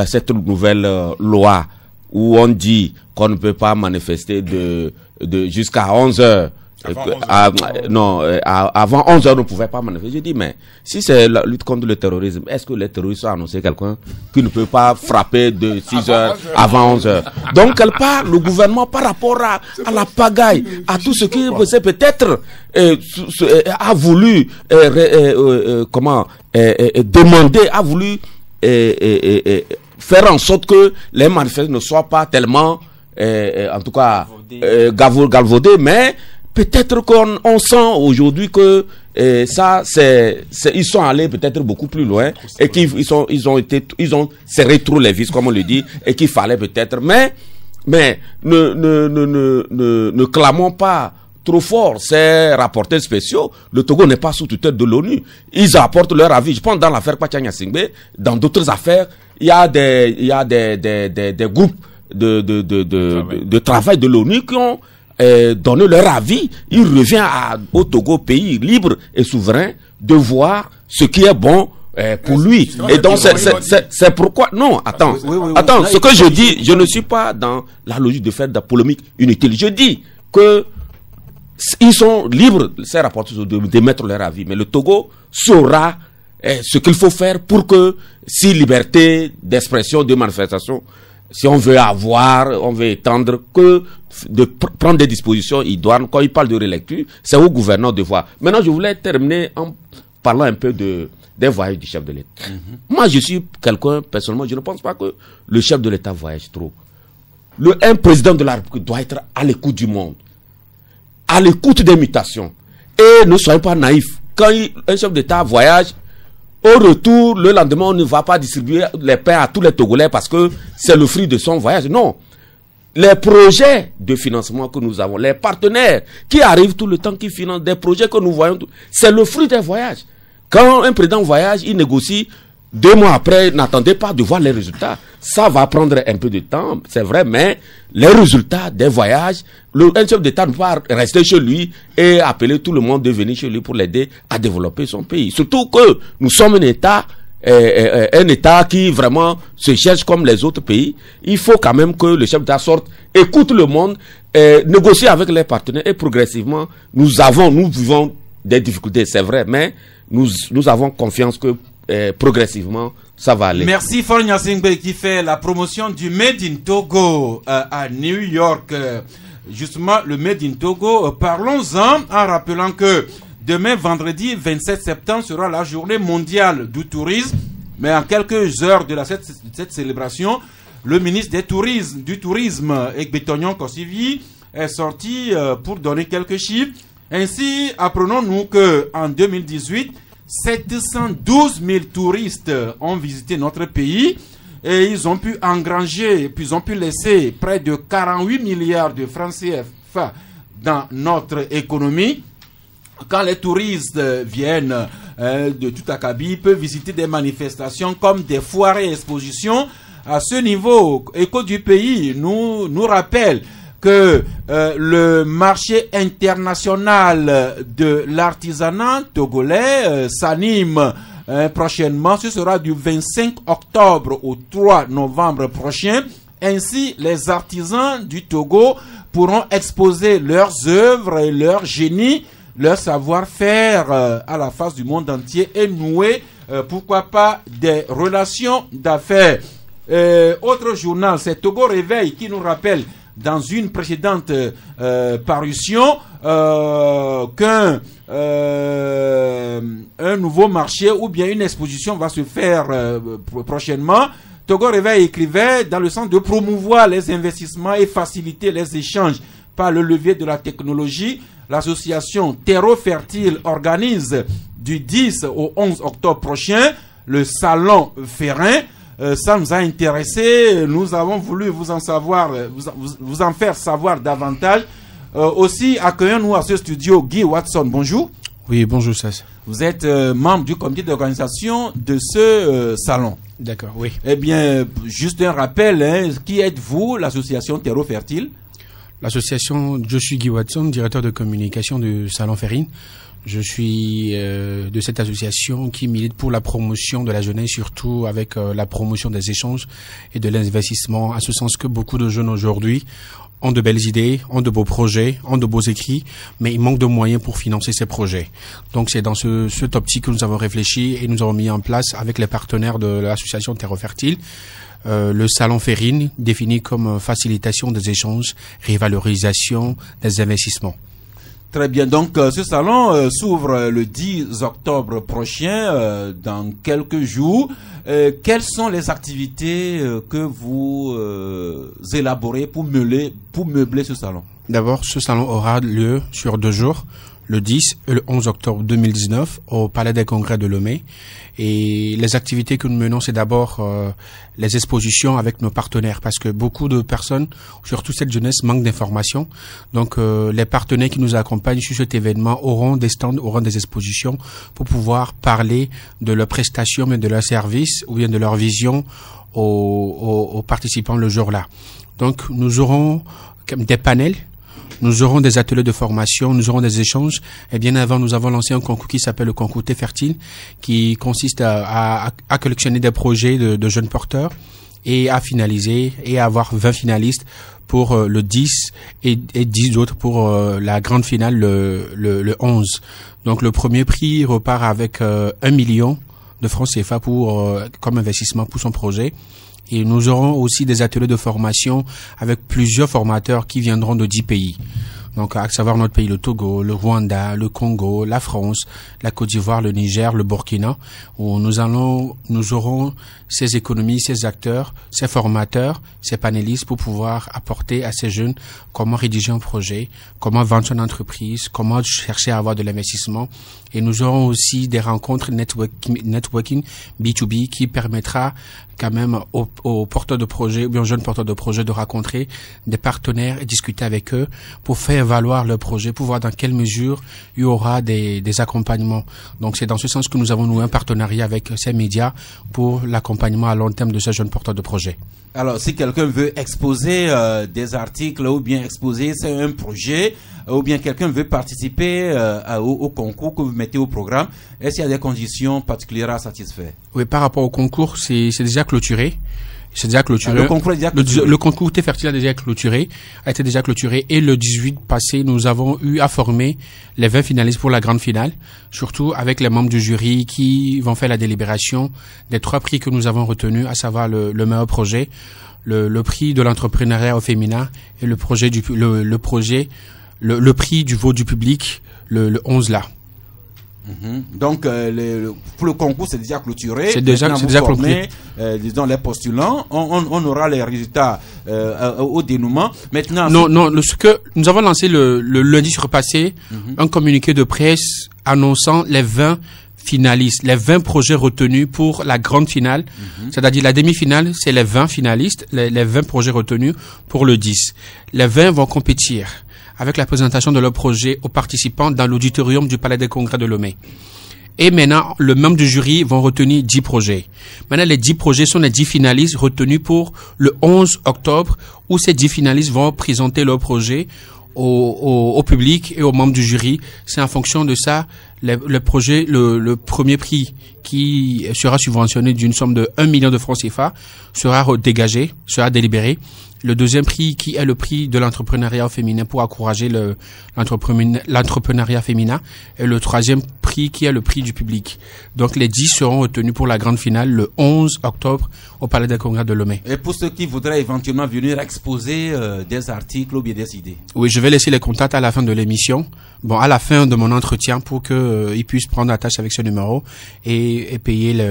cette nouvelle loi où on dit qu'on ne peut pas manifester jusqu'à 11 heures. Avant 11 heures, on ne pouvait pas manifester. Je dis, mais si c'est la lutte contre le terrorisme, est-ce que les terroristes ont annoncé quelqu'un qui ne peut pas frapper de 6 heures avant 11 heures? Donc, quelque part, le gouvernement, par rapport à la pagaille, à tout ce qui peut-être a voulu demander, a voulu faire en sorte que les manifestants ne soient pas tellement, en tout cas, galvaudés, mais peut-être qu'on sent aujourd'hui que ils sont allés peut-être beaucoup plus loin et qu'ils ont serré trop les vis, comme on le dit, et qu'il fallait peut-être, mais ne clamons pas trop fort ces rapporteurs spéciaux. Le Togo n'est pas sous tutelle de l'ONU. Ils apportent leur avis. Je pense dans l'affaire Pachanga Singbe, dans d'autres affaires, il y a des groupes de travail de l'ONU qui ont donné leur avis. Il revient au Togo, pays libre et souverain, de voir ce qui est bon pour lui. Et donc c'est pourquoi attends, ce que je dis, je ne suis pas dans la logique de faire de la polémique inutile. Je dis que ils sont libres, ces rapporteurs, de mettre leur avis, mais le Togo saura ce qu'il faut faire pour que si liberté d'expression, de manifestation, si on veut étendre, que de prendre des dispositions idoines. Quand il parle de relecture, c'est au gouverneur de voir. Maintenant, je voulais terminer en parlant un peu des voyages du chef de l'État. Moi, je suis quelqu'un, personnellement, je ne pense pas que le chef de l'État voyage trop. Un président de la République doit être à l'écoute du monde, à l'écoute des mutations. Et ne soyez pas naïfs. Quand un chef d'État voyage, au retour, le lendemain, on ne va pas distribuer les pains à tous les Togolais parce que c'est le fruit de son voyage. Non. Les projets de financement que nous avons, les partenaires qui arrivent tout le temps, qui financent des projets que nous voyons, c'est le fruit des voyages. Quand un président voyage, il négocie. 2 mois après, n'attendez pas de voir les résultats. Ça va prendre un peu de temps, c'est vrai, mais les résultats des voyages, un chef d'État ne peut pas rester chez lui et appeler tout le monde de venir chez lui pour l'aider à développer son pays. Surtout que nous sommes un État qui vraiment se cherche comme les autres pays. Il faut quand même que le chef d'État sorte, écoute le monde, négocie avec les partenaires et progressivement, nous vivons des difficultés, c'est vrai, mais nous avons confiance que progressivement, ça va aller. Merci Fornia Singbe qui fait la promotion du Made in Togo à New York. Justement, le Made in Togo, parlons-en en rappelant que demain, vendredi 27 septembre, sera la journée mondiale du tourisme. Mais en quelques heures de cette célébration, le ministre du tourisme, Ekbetonyon Kosivi, est sorti pour donner quelques chiffres. Ainsi, apprenons-nous qu'en 2018, 712 000 touristes ont visité notre pays et ils ont pu engranger, puis ils ont pu laisser près de 48 milliards de francs CFA dans notre économie. Quand les touristes viennent de tout acabit, ils peuvent visiter des manifestations comme des foires et expositions. À ce niveau, Écho du pays nous rappelle que le marché international de l'artisanat togolais s'anime prochainement. Ce sera du 25 octobre au 3 novembre prochain. Ainsi, les artisans du Togo pourront exposer leurs œuvres et leur génie, leur savoir-faire à la face du monde entier et nouer, pourquoi pas, des relations d'affaires. Autre journal, c'est Togo Réveil qui nous rappelle dans une précédente parution qu'un nouveau marché ou bien une exposition va se faire prochainement. Togo Réveil écrivait dans le sens de promouvoir les investissements et faciliter les échanges par le levier de la technologie. L'association Terreau Fertile organise du 10 au 11 octobre prochain le salon Ferrin. Ça nous a intéressé, nous avons voulu vous en faire savoir davantage. Aussi, accueillons-nous à ce studio Guy Watson. Bonjour. Oui, bonjour Sass. Vous êtes membre du comité d'organisation de ce salon. D'accord, oui. Eh bien, juste un rappel, qui êtes-vous, l'association Terreau Fertile? L'association, je suis Guy Watson, directeur de communication du Salon Ferrin. Je suis de cette association qui milite pour la promotion de la jeunesse, surtout avec la promotion des échanges et de l'investissement, à ce sens que beaucoup de jeunes aujourd'hui ont de belles idées, ont de beaux projets, ont de beaux écrits, mais il manque de moyens pour financer ces projets. Donc c'est dans cette optique que nous avons réfléchi et nous avons mis en place avec les partenaires de l'association Terre Fertile le salon Ferrine, défini comme facilitation des échanges, revalorisation des investissements. Très bien, donc ce salon s'ouvre le 10 octobre prochain, dans quelques jours. Quelles sont les activités que vous élaborez pour meubler ce salon? D'abord, ce salon aura lieu sur 2 jours, le 10 et le 11 octobre 2019 au Palais des Congrès de Lomé. Et les activités que nous menons, c'est d'abord les expositions avec nos partenaires, parce que beaucoup de personnes, surtout cette jeunesse, manquent d'informations. Donc les partenaires qui nous accompagnent sur cet événement auront des stands, auront des expositions pour pouvoir parler de leurs prestations, mais de leurs services ou bien de leur vision aux participants le jour-là. Donc nous aurons des panels. Nous aurons des ateliers de formation, nous aurons des échanges. Et bien avant, nous avons lancé un concours qui s'appelle le concours Terre Fertile, qui consiste à collectionner des projets de jeunes porteurs et à finaliser et à avoir 20 finalistes pour le 10 et 10 autres pour la grande finale le 11. Donc le premier prix repart avec 1 million de francs CFA comme investissement pour son projet. Et nous aurons aussi des ateliers de formation avec plusieurs formateurs qui viendront de 10 pays. Donc, à savoir notre pays, le Togo, le Rwanda, le Congo, la France, la Côte d'Ivoire, le Niger, le Burkina, où nous aurons ces économies, ces acteurs, ces formateurs, ces panélistes pour pouvoir apporter à ces jeunes comment rédiger un projet, comment vendre son entreprise, comment chercher à avoir de l'investissement. Et nous aurons aussi des rencontres networking B2B qui permettra quand même aux porteurs de projets ou bien aux jeunes porteurs de projets de rencontrer des partenaires et discuter avec eux pour faire valoir leur projet, pour voir dans quelle mesure il y aura des accompagnements. Donc c'est dans ce sens que nous avons noué un partenariat avec ces médias pour l'accompagnement à long terme de ces jeunes porteurs de projets. Alors si quelqu'un veut exposer des articles ou bien exposer un projet ou bien quelqu'un veut participer au concours que vous mettez au programme, est-ce qu'il y a des conditions particulières à satisfaire? Oui, par rapport au concours, c'est déjà clôturé. C'est déjà clôturé. Le concours est déjà clôturé. Le concours Terre Fertile a été déjà clôturé. Et le 18 passé, nous avons eu à former les 20 finalistes pour la grande finale, surtout avec les membres du jury qui vont faire la délibération des 3 prix que nous avons retenus, à savoir le meilleur projet, le prix de l'entrepreneuriat au féminin et le prix du vote du public, le 11 là. Donc, pour le concours, c'est déjà clôturé. C'est déjà clôturé. Disons, les postulants, on aura les résultats au dénouement. Maintenant, ce que nous avons lancé le lundi surpassé, un communiqué de presse annonçant les 20 finalistes, les 20 projets retenus pour la grande finale. C'est-à-dire la demi-finale, c'est les 20 finalistes, les 20 projets retenus pour le 10. Les 20 vont compétir avec la présentation de leur projet aux participants dans l'auditorium du Palais des Congrès de Lomé. Et maintenant, le membre du jury vont retenir 10 projets. Maintenant, les 10 projets sont les 10 finalistes retenus pour le 11 octobre, où ces 10 finalistes vont présenter leur projet au public et aux membres du jury. C'est en fonction de ça, le premier prix qui sera subventionné d'une somme de 1 million de francs CFA sera dégagé, sera délibéré. Le deuxième prix, qui est le prix de l'entrepreneuriat féminin pour encourager l'entrepreneuriat féminin, et le troisième prix, qui est le prix du public. Donc les 10 seront retenus pour la grande finale le 11 octobre au Palais des Congrès de Lomé. Et pour ceux qui voudraient éventuellement venir exposer des articles ou bien des idées? Oui, je vais laisser les contacts à la fin de l'émission. Bon, à la fin de mon entretien, pour que ils puissent prendre attache avec ce numéro et payer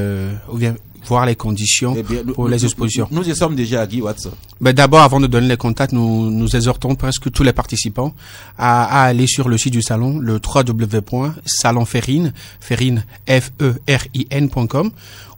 ou bien voir les conditions pour les expositions. Nous y sommes déjà à Guy Watson. Ben d'abord, avant de donner les contacts, nous exhortons presque tous les participants à aller sur le site du salon, le www.salonferrine, ferin.com,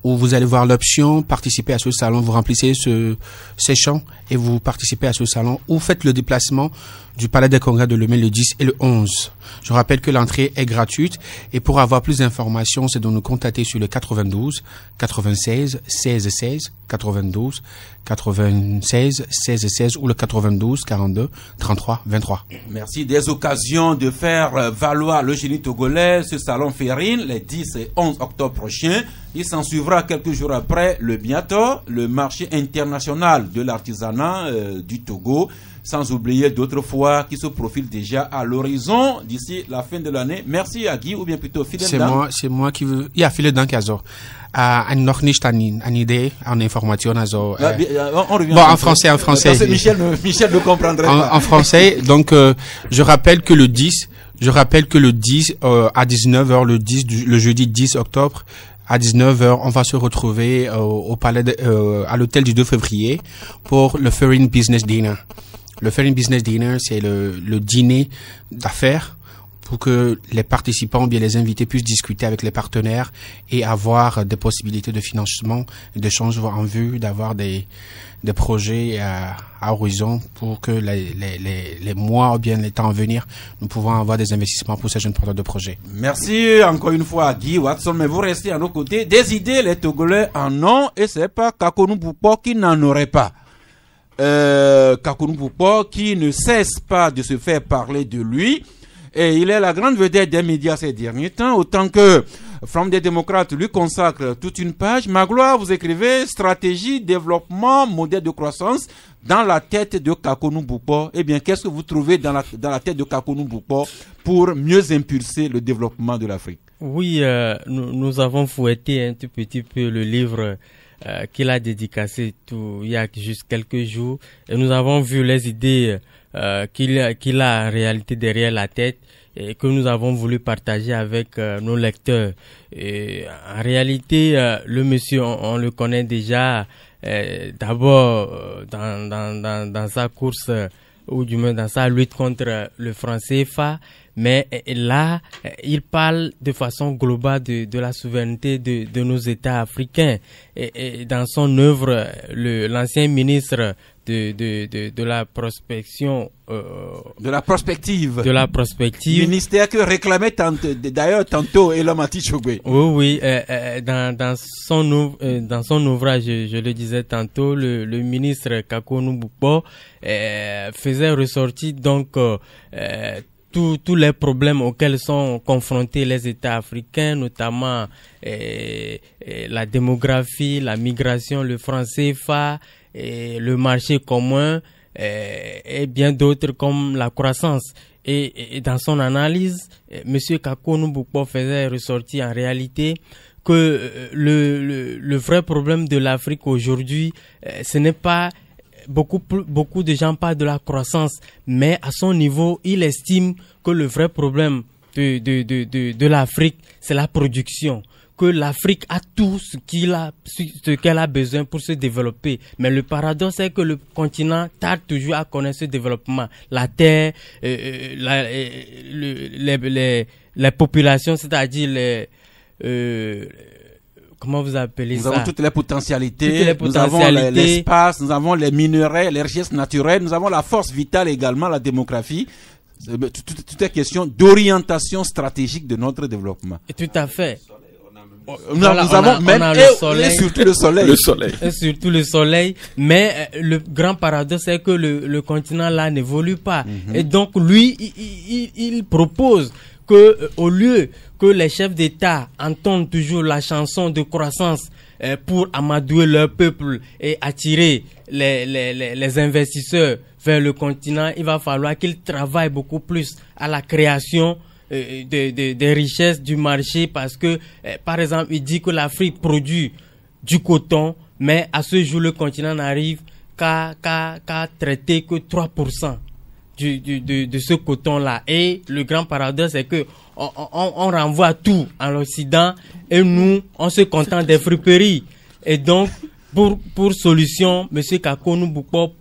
où vous allez voir l'option participer à ce salon. Vous remplissez ces champs et vous participez à ce salon, ou faites le déplacement du Palais des Congrès de Lomé le 10 et le 11. Je rappelle que l'entrée est gratuite, et pour avoir plus d'informations, c'est de nous contacter sur le 92 96 96 16 16 92 96 16 16 ou le 92 42 33 23. Merci. Des occasions de faire valoir le génie togolais, ce salon Férine, les 10 et 11 octobre prochains. Il s'en suivra quelques jours après le Biato, le marché international de l'artisanat du Togo, sans oublier d'autres foires qui se profilent déjà à l'horizon d'ici la fin de l'année. Merci à Guy, ou bien plutôt Fidel. C'est moi qui veux. Il y a Fidel Dan Kazo. Noch nicht an Idee, an Information, also. On revient bon, en français. Parce que Michel ne comprendrait pas. En français, donc, je rappelle que le 10 à 19h, le jeudi 10 octobre, à 19h, on va se retrouver au palais à l'hôtel du 2 février pour le Foreign Business Dinner. Le Foreign Business Dinner, c'est le dîner d'affaires pour que les participants, bien les invités, puissent discuter avec les partenaires et avoir des possibilités de financement, d'échanges en vue, d'avoir des projets à horizon pour que les mois ou bien les temps à venir, nous pouvons avoir des investissements pour ces jeunes porteurs de projets. Merci encore une fois à Guy Watson, mais vous restez à nos côtés. Des idées, les Togolais en ont, et c'est pas Kakonou Boupo qui n'en aurait pas. Kakonou Boupo qui ne cesse pas de se faire parler de lui. Et il est la grande vedette des médias ces derniers temps, autant que Front des démocrates lui consacre toute une page. Magloire, vous écrivez stratégie, développement, modèle de croissance dans la tête de Kakonou Boupo. Eh bien, qu'est-ce que vous trouvez dans la tête de Kakonou Boupo pour mieux impulser le développement de l'Afrique? Oui, nous avons fouetté un tout petit peu le livre qu'il a dédicacé il y a juste quelques jours. Et nous avons vu les idées qu'il a en réalité derrière la tête et que nous avons voulu partager avec nos lecteurs. Et en réalité, le monsieur, on le connaît déjà d'abord dans sa course ou du moins dans sa lutte contre le franc CFA, mais là, il parle de façon globale de la souveraineté de nos États africains. Et dans son œuvre, l'ancien ministre de la prospection, de la prospective, ministère que réclamait d'ailleurs tantôt Elamati Chogwe. Oui, dans son ouvrage, je le disais tantôt, le ministre Kakonou Boupo faisait ressortir donc tous les problèmes auxquels sont confrontés les États africains, notamment la démographie, la migration, le franc CFA, le marché commun et bien d'autres comme la croissance. Et dans son analyse, Monsieur Kakonou Boupo faisait ressortir en réalité que le vrai problème de l'Afrique aujourd'hui, ce n'est pas beaucoup de gens parlent de la croissance, mais à son niveau, il estime que le vrai problème de l'Afrique, c'est la production. Que l'Afrique a tout ce qu'elle a besoin pour se développer. Mais le paradoxe est que le continent tarde toujours à connaître ce développement. La terre, les populations, c'est-à-dire comment vous appelez ça? Nous avons toutes les potentialités, nous avons l'espace, nous avons les minerais, les richesses naturelles, nous avons la force vitale également, la démographie. Tout est question d'orientation stratégique de notre développement. Et tout à fait. Nous avons même le soleil, et surtout le soleil. Et surtout le soleil. Mais le grand paradoxe c'est que le continent là n'évolue pas. Et donc lui, il propose que au lieu que les chefs d'État entendent toujours la chanson de croissance pour amadouer leur peuple et attirer les investisseurs vers le continent, il va falloir qu'ils travaillent beaucoup plus à la création des richesses du marché, parce que par exemple il dit que l'Afrique produit du coton, mais à ce jour le continent n'arrive qu'à traiter que 3% de ce coton là. Et le grand paradoxe c'est que on renvoie tout à l'Occident et nous on se contente des friperies. Et donc pour solution, Monsieur Kakonou Boupo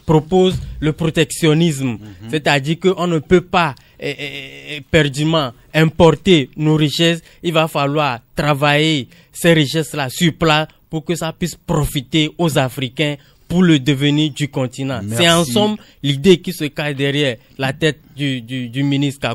propose le protectionnisme, c'est-à-dire qu'on ne peut pas éperdument importer nos richesses. Il va falloir travailler ces richesses-là sur place pour que ça puisse profiter aux Africains pour le devenir du continent. Merci. C'est en somme l'idée qui se cache derrière la tête du ministre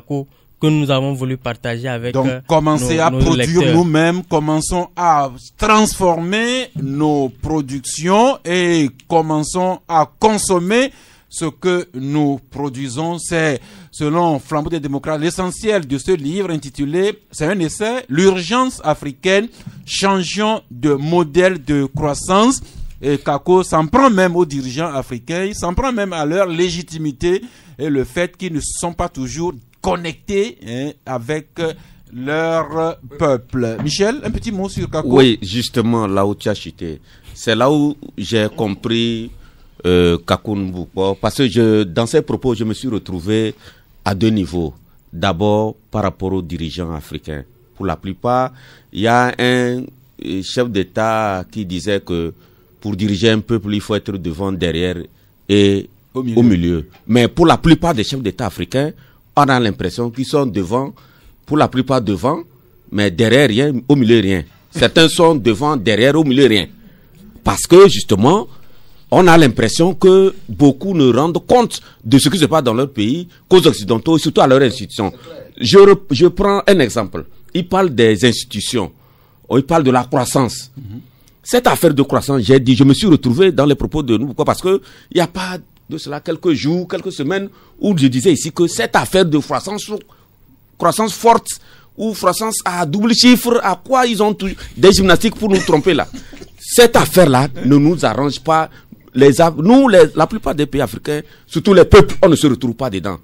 que nous avons voulu partager avec Donc, commencer à produire lecteurs. nous-mêmes, commençons à transformer nos productions et commençons à consommer ce que nous produisons. C'est, selon Flambeau des démocrates, l'essentiel de ce livre intitulé, c'est un essai, L'urgence africaine, changeons de modèle de croissance. Et Kako s'en prend même aux dirigeants africains, il s'en prend même à leur légitimité et le fait qu'ils ne sont pas toujours connectés avec leur peuple. Michel, un petit mot sur Kako. Oui, justement, là où tu as cité, c'est là où j'ai compris Kako Mboupo, parce que dans ces propos, je me suis retrouvé à deux niveaux. D'abord, par rapport aux dirigeants africains. Pour la plupart, il y a un chef d'État qui disait que pour diriger un peuple, il faut être devant, derrière et au milieu. Mais pour la plupart des chefs d'État africains, on a l'impression qu'ils sont devant, pour la plupart devant, mais derrière rien, au milieu rien. Certains sont devant, derrière, au milieu rien. Parce que justement, on a l'impression que beaucoup ne rendent compte de ce qui se passe dans leur pays qu'aux Occidentaux, et surtout à leurs institutions. Je prends un exemple. Ils parlent des institutions. Ils parlent de la croissance. Cette affaire de croissance, j'ai dit, je me suis retrouvé dans les propos de nous. Pourquoi? Parce que il n'y a pas de cela quelques jours, quelques semaines, où je disais ici que cette affaire de croissance forte, ou croissance à double chiffre, à quoi ils ont des gymnastiques pour nous tromper là. Cette affaire-là ne nous arrange pas. La plupart des pays africains, surtout les peuples, on ne se retrouve pas dedans.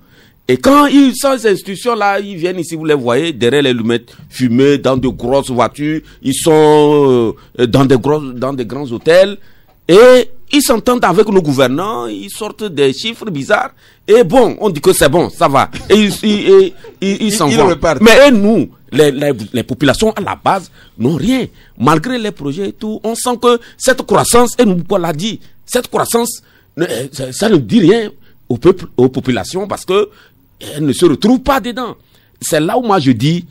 Et quand ils sont ces institutions-là, ils viennent ici, vous les voyez, derrière les lunettes fumées, dans de grosses voitures, ils sont dans des grands hôtels, et ils s'entendent avec nos gouvernants, ils sortent des chiffres bizarres, et bon, on dit que c'est bon, ça va, et ils s'en vont. Mais nous, les populations à la base n'ont rien. Malgré les projets et tout, on sent que cette croissance, et nous l'a dit, cette croissance, ça ne dit rien au peuple, aux populations, parce que elles ne se retrouvent pas dedans. C'est là où moi je dis,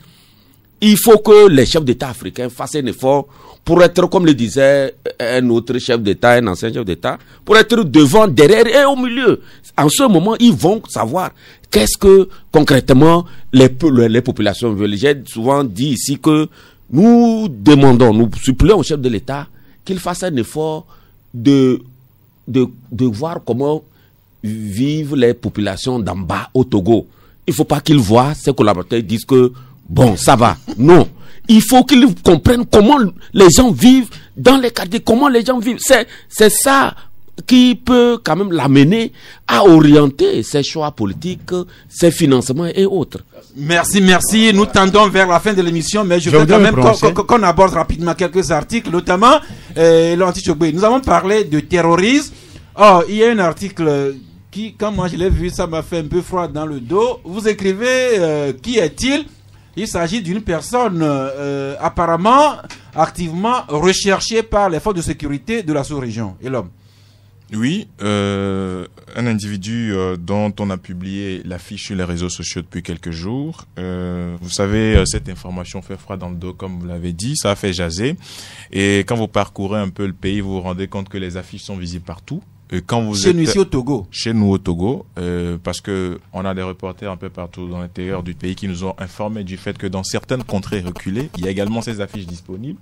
il faut que les chefs d'État africains fassent un effort pour être, comme le disait un autre chef d'État, un ancien chef d'État, pour être devant, derrière et au milieu. En ce moment, ils vont savoir qu'est-ce que concrètement les populations veulent. J'ai souvent dit ici que nous demandons, nous supplions au chef de l'État qu'il fasse un effort de voir comment vivent les populations d'en bas au Togo. Il ne faut pas qu'ils voient ses collaborateurs disent que bon, ça va. Non. Il faut qu'ils comprennent comment les gens vivent dans les quartiers, comment les gens vivent. C'est ça qui peut quand même l'amener à orienter ses choix politiques, ses financements et autres. Merci. Nous tendons vers la fin de l'émission, mais je veux quand même qu'on aborde rapidement quelques articles, notamment l'anti-Chogbe. Nous avons parlé de terrorisme. Oh, il y a un article qui, quand moi je l'ai vu, ça m'a fait un peu froid dans le dos. Vous écrivez, qui est-il? Il s'agit d'une personne apparemment activement recherchée par les forces de sécurité de la sous-région. Et l'homme? Oui, un individu dont on a publié l'affiche sur les réseaux sociaux depuis quelques jours. Vous savez, cette information fait froid dans le dos, comme vous l'avez dit, ça a fait jaser. Et quand vous parcourez un peu le pays, vous vous rendez compte que les affiches sont visibles partout. Quand vous chez nous ici au Togo. Chez nous au Togo, parce que on a des reporters un peu partout dans l'intérieur du pays qui nous ont informé du fait que dans certaines contrées reculées, il y a également ces affiches disponibles.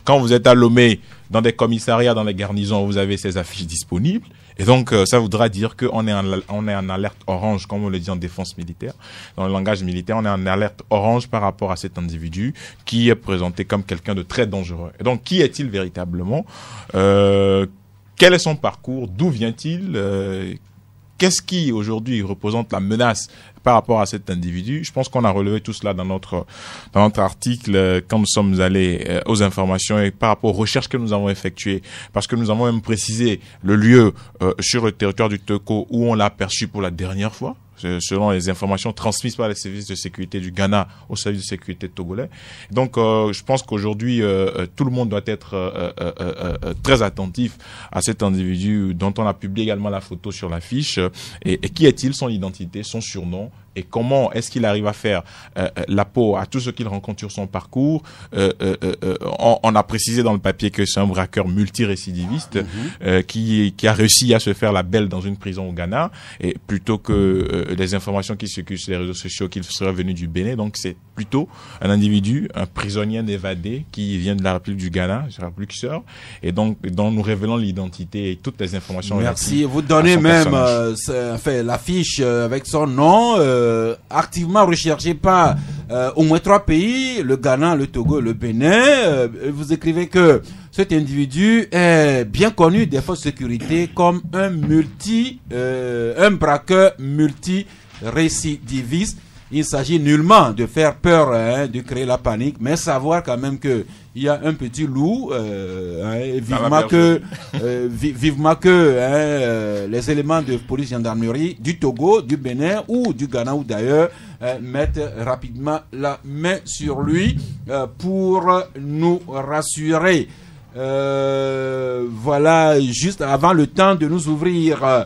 Quand vous êtes à Lomé, dans des commissariats, dans les garnisons, vous avez ces affiches disponibles. Et donc, ça voudra dire qu'on est en alerte orange, comme on le dit en défense militaire. Dans le langage militaire, on est en alerte orange par rapport à cet individu qui est présenté comme quelqu'un de très dangereux. Et donc, qui est-il véritablement? Quel est son parcours? D'où vient-il? Qu'est-ce qui, aujourd'hui, représente la menace par rapport à cet individu? Je pense qu'on a relevé tout cela dans notre article quand nous sommes allés aux informations et par rapport aux recherches que nous avons effectuées. Parce que nous avons même précisé le lieu sur le territoire du Togo où on l'a aperçu pour la dernière fois, selon les informations transmises par les services de sécurité du Ghana au service de sécurité togolais. Donc, je pense qu'aujourd'hui, tout le monde doit être très attentif à cet individu dont on a publié également la photo sur l'affiche. Et qui est-il, son identité, son surnom, et comment est-ce qu'il arrive à faire la peau à tout ce qu'il rencontre sur son parcours. On a précisé dans le papier que c'est un braqueur multirécidiviste qui a réussi à se faire la belle dans une prison au Ghana, et plutôt que les informations qui circulent sur les réseaux sociaux qu'il serait venu du Bénin. Donc c'est plutôt un individu, un prisonnier évadé qui vient de la République du Ghana, la République sœur, et donc dont nous révélons l'identité et toutes les informations. Merci. Vous donnez même l'affiche avec son nom, activement recherché par au moins 3 pays, le Ghana, le Togo et le Bénin. Vous écrivez que cet individu est bien connu des forces de sécurité comme un braqueur multirécidiviste. Il ne s'agit nullement de faire peur, de créer la panique, mais savoir quand même que il y a un petit loup, vivement que les éléments de police gendarmerie du Togo, du Bénin ou du Ghana ou d'ailleurs mettent rapidement la main sur lui pour nous rassurer. Voilà, juste avant le temps de nous ouvrir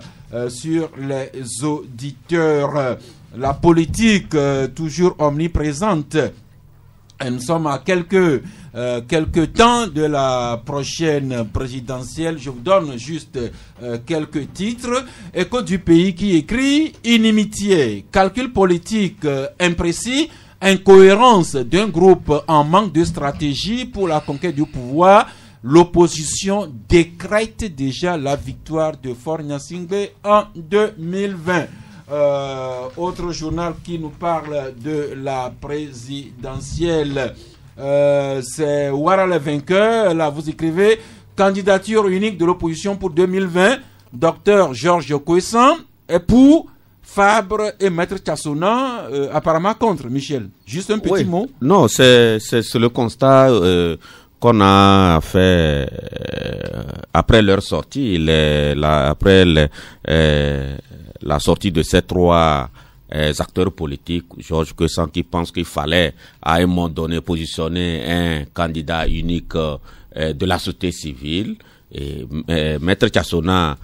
sur les auditeurs. La politique, toujours omniprésente. Et nous sommes à quelques temps de la prochaine présidentielle. Je vous donne juste quelques titres. Écho du pays qui écrit « Inimitié, calcul politique imprécis, incohérence d'un groupe en manque de stratégie pour la conquête du pouvoir. L'opposition décrète déjà la victoire de Faure Gnassingbé en 2020. » Autre journal qui nous parle de la présidentielle, c'est Ouattara le vainqueur. Là, vous écrivez candidature unique de l'opposition pour 2020. Docteur Georges Koessan est pour, Fabre et Maître Tchassona apparemment contre. Michel, juste un petit mot. Non, c'est le constat qu'on a fait après leur sortie, la sortie de ces 3 acteurs politiques. Georges Koessan qui pense qu'il fallait à un moment donné positionner un candidat unique de la société civile, et Maître Tchassona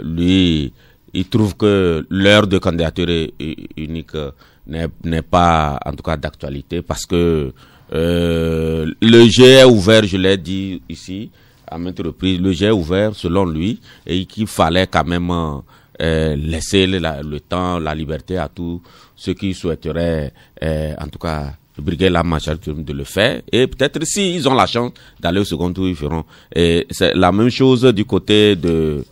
lui, il trouve que l'heure de candidature unique n'est pas en tout cas d'actualité, parce que le jeu est ouvert, je l'ai dit ici à maintes reprises, le jeu est ouvert selon lui, et qu'il fallait quand même laisser le temps, la liberté à tous ceux qui souhaiteraient en tout cas briguer la marche de le faire, et peut-être s'ils ont la chance d'aller au second tour, ils feront. Et c'est la même chose du côté de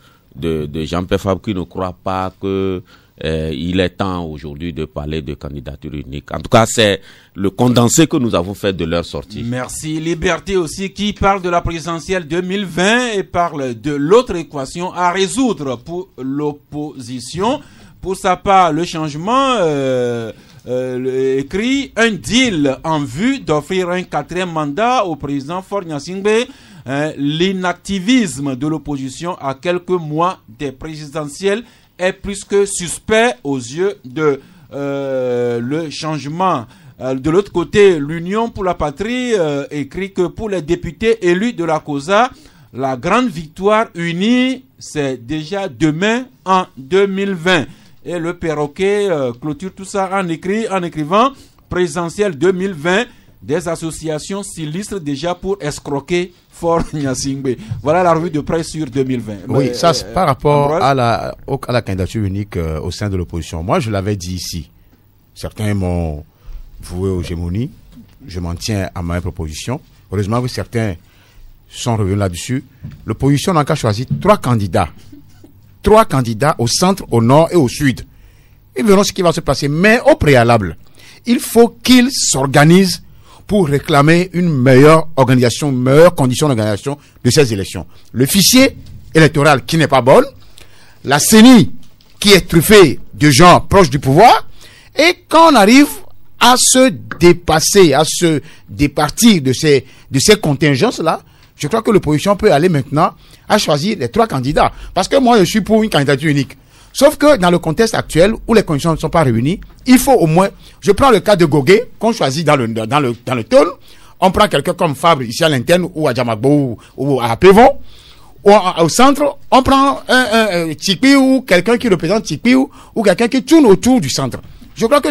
Jean-Pierre Fabre, qui ne croit pas que il est temps aujourd'hui de parler de candidature unique. En tout cas, c'est le condensé que nous avons fait de leur sortie. Merci. Liberté aussi qui parle de la présidentielle 2020 et parle de l'autre équation à résoudre pour l'opposition. Pour sa part, le changement écrit un deal en vue d'offrir un 4e mandat au président Faure Gnassingbé. L'inactivisme de l'opposition à quelques mois des présidentielles est plus que suspect aux yeux de le changement. De l'autre côté, l'Union pour la patrie écrit que pour les députés élus de la COSA, la grande victoire unie, c'est déjà demain en 2020. Et le perroquet clôture tout ça en écrivant présidentielle 2020, des associations s'illustrent déjà pour escroquer Faure Gnassingbé. Voilà la revue de presse sur 2020. Oui, ça c'est par rapport à la candidature unique au sein de l'opposition. Moi, je l'avais dit ici. Certains m'ont voué aux gémonies. Je m'en tiens à ma proposition. Heureusement que certains sont revenus là-dessus. L'opposition n'a qu'à choisir 3 candidats. 3 candidats au centre, au nord et au sud. Ils verront ce qui va se passer. Mais au préalable, il faut qu'ils s'organisent pour réclamer une meilleure organisation, une meilleure condition d'organisation de ces élections. Le fichier électoral qui n'est pas bon, la CENI qui est truffée de gens proches du pouvoir, et quand on arrive à se dépasser, à se départir de ces contingences-là, je crois que l'opposition peut aller maintenant à choisir les 3 candidats. Parce que moi, je suis pour une candidature unique. Sauf que dans le contexte actuel, où les conditions ne sont pas réunies, il faut au moins, je prends le cas de Gogué, qu'on choisit dans le tôle, on prend quelqu'un comme Fabre ici à l'interne, ou à Djamagbo, ou à Pévon, ou au centre, on prend un Tikpi, ou quelqu'un qui représente Tikpi, ou quelqu'un qui tourne autour du centre. je crois que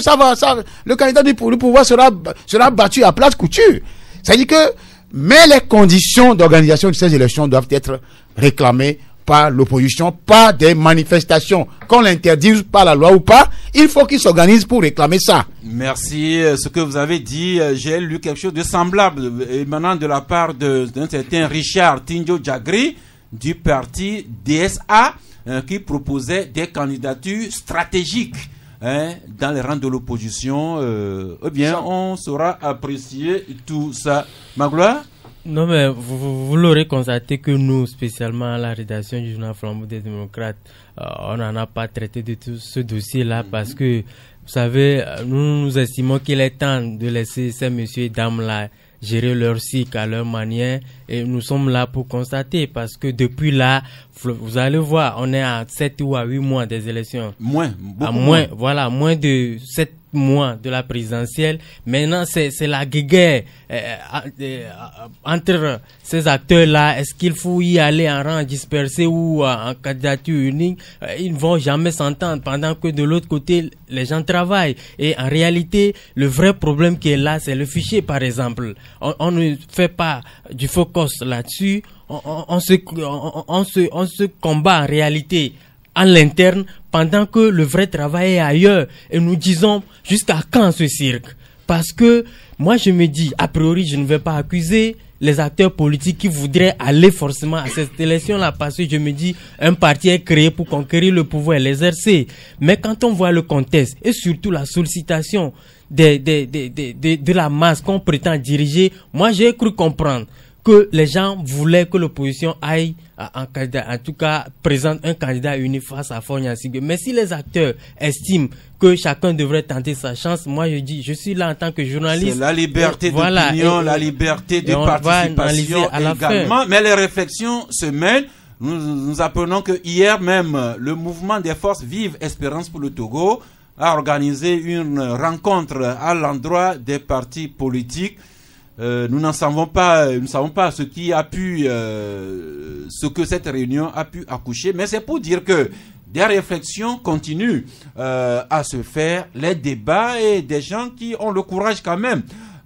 le candidat du pouvoir sera battu à plate couture. C'est-à-dire que, mais les conditions d'organisation de ces élections doivent être réclamées par l'opposition, pas des manifestations. Qu'on l'interdise par la loi ou pas, il faut qu'ils s'organisent pour réclamer ça. Merci. Ce que vous avez dit, j'ai lu quelque chose de semblable émanant de la part d'un certain Richard Tinjo Jagri du parti DSA qui proposait des candidatures stratégiques dans les rangs de l'opposition. Eh bien, on saura apprécier tout ça. Magloire? Non, mais vous l'aurez constaté que nous, spécialement à la rédaction du journal Flambeau des démocrates, on n'en a pas traité de tout ce dossier-là parce que, vous savez, nous estimons qu'il est temps de laisser ces messieurs et dames-là gérer leur cycle à leur manière et nous sommes là pour constater parce que depuis là, vous allez voir, on est à 7 ou à 8 mois des élections. Moins de 7 mois de la présidentielle. Maintenant, c'est la guerre entre ces acteurs-là. Est-ce qu'il faut y aller en rang dispersé ou en candidature unique? Ils ne vont jamais s'entendre pendant que de l'autre côté, les gens travaillent. Et en réalité, le vrai problème qui est là, c'est le fichier, par exemple. On ne fait pas du focus là-dessus. On se combat en réalité à l'interne pendant que le vrai travail est ailleurs. Et nous disons jusqu'à quand ce cirque? Parce que moi je me dis, a priori je ne vais pas accuser les acteurs politiques qui voudraient aller forcément à cette élection-là parce que je me dis, un parti est créé pour conquérir le pouvoir et l'exercer. Mais quand on voit le contexte et surtout la sollicitation de la masse qu'on prétend diriger, moi j'ai cru comprendre que les gens voulaient que l'opposition aille en candidat, en tout cas présente un candidat uni face à Fogna Sigue. Mais si les acteurs estiment que chacun devrait tenter sa chance, moi je dis, je suis là en tant que journaliste. C'est la liberté d'opinion, la liberté de participation également. Mais les réflexions se mêlent. Nous apprenons que hier même, le mouvement des forces Vive Espérance pour le Togo a organisé une rencontre à l'endroit des partis politiques. Nous ne savons pas ce qui a pu, ce que cette réunion a pu accoucher, mais c'est pour dire que des réflexions continuent à se faire, les débats et des gens qui ont le courage quand même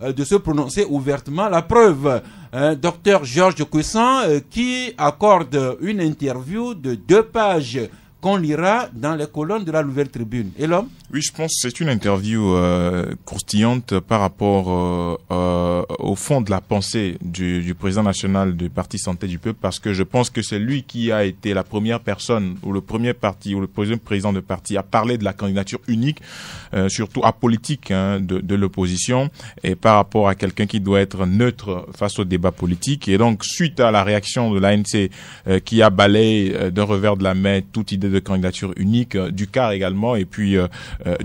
de se prononcer ouvertement. La preuve, Dr Georges Kwessan qui accorde une interview de 2 pages qu'on lira dans les colonnes de la Nouvelle Tribune. Et l'homme? Oui, je pense que c'est une interview croustillante par rapport au fond de la pensée du président national du Parti Santé du Peuple, parce que je pense que c'est lui qui a été la première personne ou le premier parti ou le premier président de parti à parler de la candidature unique, surtout apolitique de l'opposition, et par rapport à quelqu'un qui doit être neutre face au débat politique. Et donc, suite à la réaction de l'ANC qui a balayé d'un revers de la main toute idée de candidature unique, du CAR également, et puis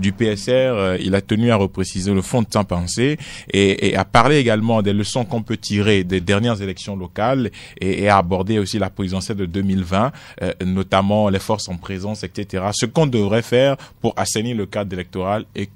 du PSR, il a tenu à repréciser le fond de sa pensée et à parler également des leçons qu'on peut tirer des dernières élections locales et à aborder aussi la présidentielle de 2020, notamment les forces en présence, etc. Ce qu'on devrait faire pour assainir le cadre électoral et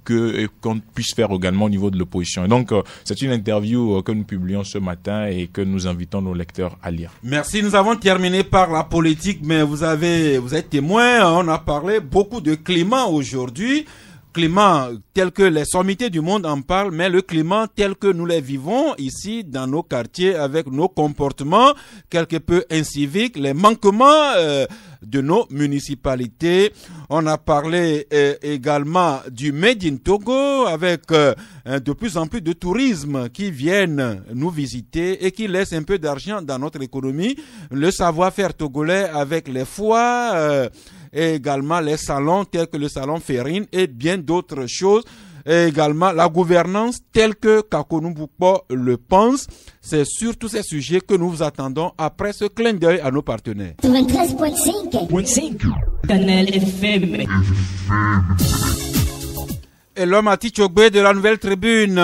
qu'on puisse faire également au niveau de l'opposition. Et donc, c'est une interview que nous publions ce matin et que nous invitons nos lecteurs à lire. Merci. Nous avons terminé par la politique, mais vous êtes témoin. On a parlé beaucoup de climat aujourd'hui. Climat tel que les sommités du monde en parlent, mais le climat tel que nous les vivons ici dans nos quartiers avec nos comportements quelque peu inciviques, les manquements de nos municipalités. On a parlé également du Made in Togo avec de plus en plus de tourisme qui viennent nous visiter et qui laissent un peu d'argent dans notre économie. Le savoir-faire togolais avec les foires et également les salons tels que le salon Ferrine et bien d'autres choses. Et également la gouvernance telle que Kakonou Boukpo le pense. C'est sur tous ces sujets que nous vous attendons après ce clin d'œil à nos partenaires. 93.5 Canal FM. Et l'homme à Tichogbe de la Nouvelle Tribune,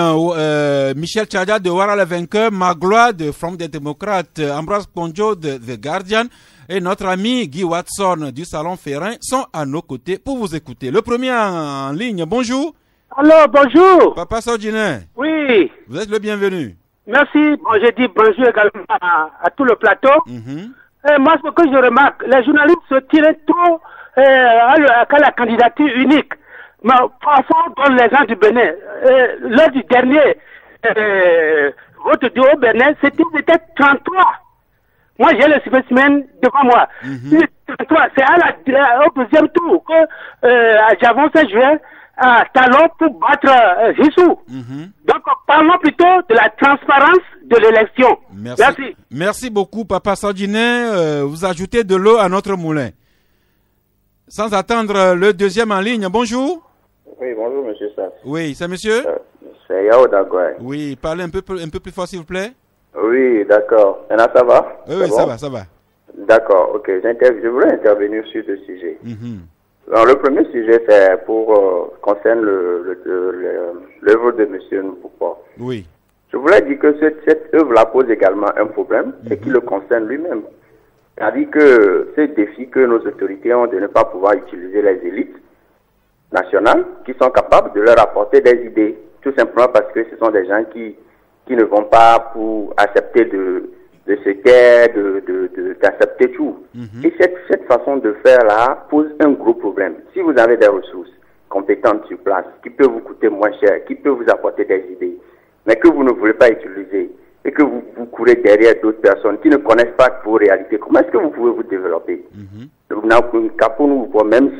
Michel Tchadia de Wara le vainqueur, Magloire de Front des démocrates, Ambroise Ponjo de The Guardian et notre ami Guy Watson du Salon Ferrin sont à nos côtés pour vous écouter. Le premier en ligne, bonjour. Alors, bonjour. Papa Saudine. Oui. Vous êtes le bienvenu. Merci. Bon, je dis bonjour également à tout le plateau. Moi, ce que je remarque, les journalistes se tirent trop à la candidature unique. Mais façon dont les gens du Bénin, lors du dernier vote du Haut-Bénin, c'était peut-être 33. Moi, j'ai le spécimen devant moi. C'est au deuxième tour que j'avance jouer à talon pour battre Jissou. Donc, parlons plutôt de la transparence de l'élection. Merci. Merci beaucoup, Papa Sandjiné. Vous ajoutez de l'eau à notre moulin. Sans attendre le deuxième en ligne. Bonjour. Oui, bonjour, monsieur Sass. Oui, c'est monsieur c'est Yao Dagoué. Oui, parlez un peu plus fort, s'il vous plaît. Oui, d'accord. Maintenant, ça va? Oui, bon? ça va. D'accord, ok. Je voulais intervenir sur deux sujets. Alors, le premier sujet, c'est concerne l'œuvre de monsieur Npoupou. Oui. Je voulais dire que cette œuvre-là pose également un problème et qui le concerne lui-même. C'est-à-dire que ce défi que nos autorités ont de ne pas pouvoir utiliser les élites nationales qui sont capables de leur apporter des idées, tout simplement parce que ce sont des gens qui ne vont pas pour accepter de se taire, d'accepter tout. Et cette façon de faire là pose un gros problème. Si vous avez des ressources compétentes sur place, qui peuvent vous coûter moins cher, qui peuvent vous apporter des idées, mais que vous ne voulez pas utiliser, et que vous courez derrière d'autres personnes qui ne connaissent pas vos réalités, comment est-ce que vous pouvez vous développer? Même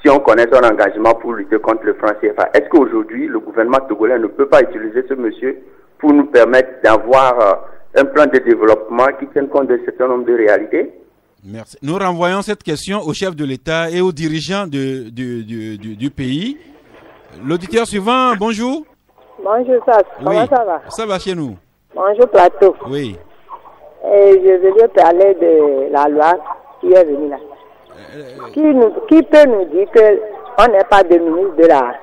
si on connaît son engagement pour lutter contre le franc CFA, est-ce qu'aujourd'hui, le gouvernement togolais ne peut pas utiliser ce monsieur pour nous permettre d'avoir un plan de développement qui tienne compte de certain nombre de réalités? Merci. Nous renvoyons cette question au chef de l'État et aux dirigeants du pays. L'auditeur suivant, bonjour. Bonjour, Sass. Comment ça va? Ça va chez nous. Bonjour, Plateau. Oui. Je veux parler de la loi qui est venue là. Qui peut nous dire qu'on n'est pas de ministre de la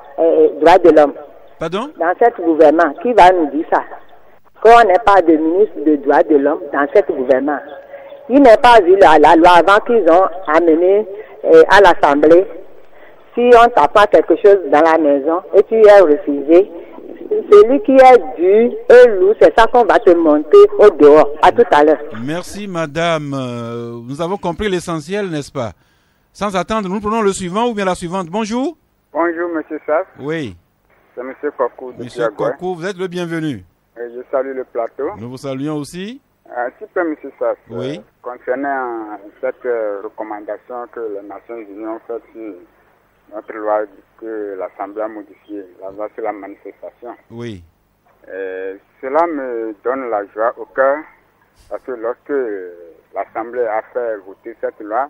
droit de l'homme? Pardon? Dans cet gouvernement, qui va nous dire ça? Qu'on n'est pas de ministre de droit de l'homme dans cet gouvernement. Il n'est pas vu la loi avant qu'ils ont amené à l'Assemblée. Si on t'a pas quelque chose dans la maison et tu es refusé, celui qui est dû et lourd, c'est ça qu'on va te monter au dehors. À tout à l'heure. Merci, madame. Nous avons compris l'essentiel, n'est-ce pas? Sans attendre, nous prenons le suivant ou bien la suivante. Bonjour. Bonjour, monsieur Sass. Oui. C'est monsieur Kokou. Monsieur Kokou, vous êtes le bienvenu. Et je salue le plateau. Nous vous saluons aussi. S'il vous plaît, monsieur Sass. Oui. Concernant cette recommandation que les Nations Unies ont faite sur notre loi que l'Assemblée a modifiée, la loi sur la manifestation. Oui. Cela me donne la joie au cœur parce que lorsque l'Assemblée a fait voter cette loi,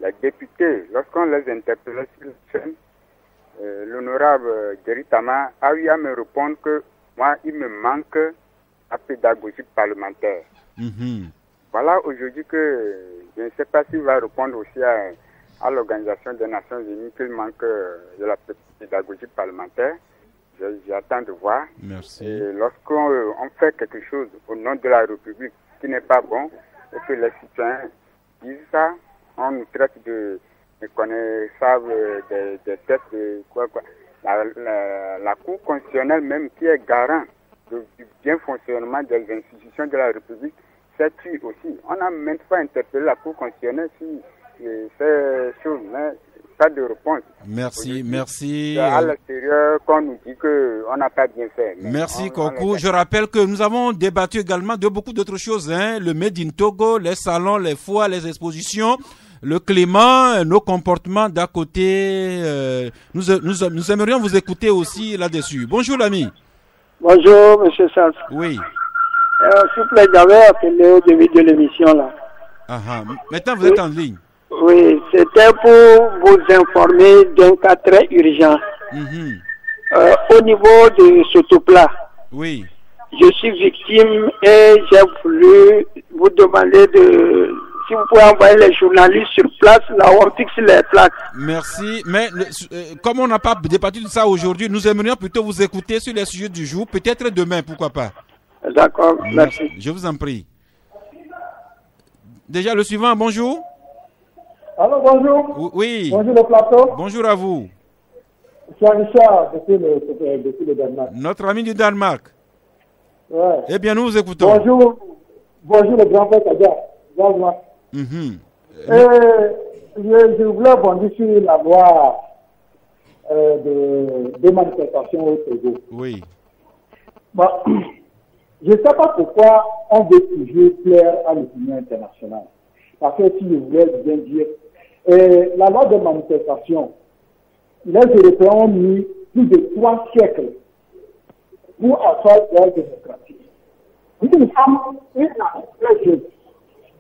les députés, lorsqu'on les interpellait sur le chaîne, l'honorable Geritama a eu à me répondre que moi, il me manque la pédagogie parlementaire. Voilà aujourd'hui que je ne sais pas s'il va répondre aussi à l'Organisation des Nations Unies qu'il manque de la pédagogie parlementaire. J'attends de voir. Merci. Et lorsqu'on fait quelque chose au nom de la République qui n'est pas bon, et que les citoyens disent ça, on nous traite de connaissables, des tests, de quoi. La Cour constitutionnelle même qui est garant du bien fonctionnement des institutions de la République s'est tue aussi. On a même pas interpellé la Cour constitutionnelle sur ces choses, mais pas de réponse. Merci. C'est à l'extérieur qu'on nous dit qu'on n'a pas bien fait. Merci Kokou. Je rappelle que nous avons débattu également de beaucoup d'autres choses. Le Made in Togo, les salons, les foires, les expositions, le climat, nos comportements d'à côté. Nous aimerions vous écouter aussi là-dessus. Bonjour l'ami. Bonjour monsieur Sass. Oui. S'il vous plaît, j'avais appelé au début de l'émission là. Maintenant vous êtes en ligne. Oui, c'était pour vous informer d'un cas très urgent. Au niveau de Sotopla. Oui. Je suis victime et j'ai voulu vous demander si vous pouvez envoyer les journalistes sur place, là où on fixe les plaques. Merci, mais comme on n'a pas débattu de ça aujourd'hui, nous aimerions plutôt vous écouter sur les sujets du jour, peut-être demain, pourquoi pas. D'accord, merci. Je vous en prie. Déjà le suivant, bonjour. Allô, bonjour. Oui. Bonjour le plateau. Bonjour à vous. C'est Richard depuis le Danemark. Notre ami du Danemark. Ouais. Eh bien, nous vous écoutons. Bonjour le grand frère Kadia. Je voulais rebondir sur la loi de manifestations au Togo. Oui. Bon, je ne sais pas pourquoi on veut toujours plaire à l'opinion internationale. Parce que si je voulais bien dire, la loi de manifestation, les Européens ont mis plus de 3 siècles pour asseoir leur démocratie. Nous sommes une nation très jeune.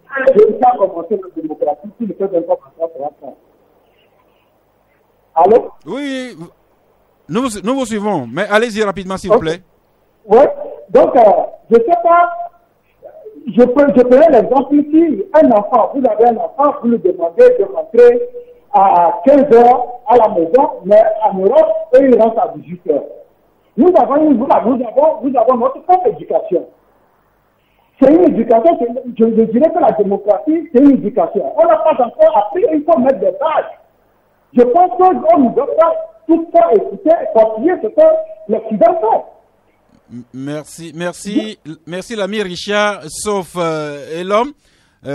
Très jeune qui a commencé la démocratie, qui ne peut même pas passer à 30 ans. Allô? Oui, nous vous suivons, mais allez-y rapidement s'il vous plaît. Oui, donc je ne sais pas, je prenais l'exemple ici, un enfant, vous avez un enfant, vous lui demandez de rentrer à 15 h à la maison, mais en Europe, eux, ils rentrent à 18 h. Nous avons notre propre éducation. C'est une éducation, je dirais que la démocratie, c'est une éducation. On n'a pas encore appris, il faut mettre des bases. Je pense qu'on ne doit pas tout le temps écouter et copier ce que l'Occident fait. Merci l'ami Richard, sauf l'homme,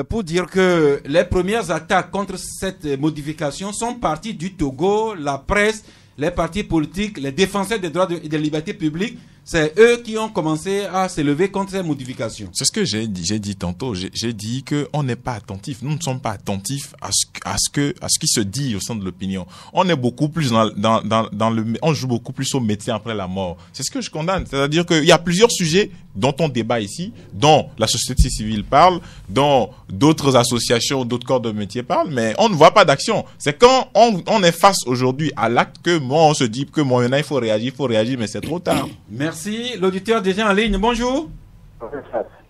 pour dire que les premières attaques contre cette modification sont parties du Togo, la presse, les partis politiques, les défenseurs des droits et des libertés publiques. C'est eux qui ont commencé à s'élever contre ces modifications. C'est ce que j'ai dit tantôt. J'ai dit qu'on n'est pas attentif. Nous ne sommes pas attentifs à ce qui se dit au sein de l'opinion. On est beaucoup plus on joue beaucoup plus au métier après la mort. C'est ce que je condamne. C'est-à-dire qu'il y a plusieurs sujets dont on débat ici, dont la société civile parle, dont d'autres associations, d'autres corps de métier parlent, mais on ne voit pas d'action. C'est quand on est face aujourd'hui à l'acte que moi on se dit que maintenant il faut réagir, mais c'est trop tard. Merci. L'auditeur déjà en ligne. Bonjour.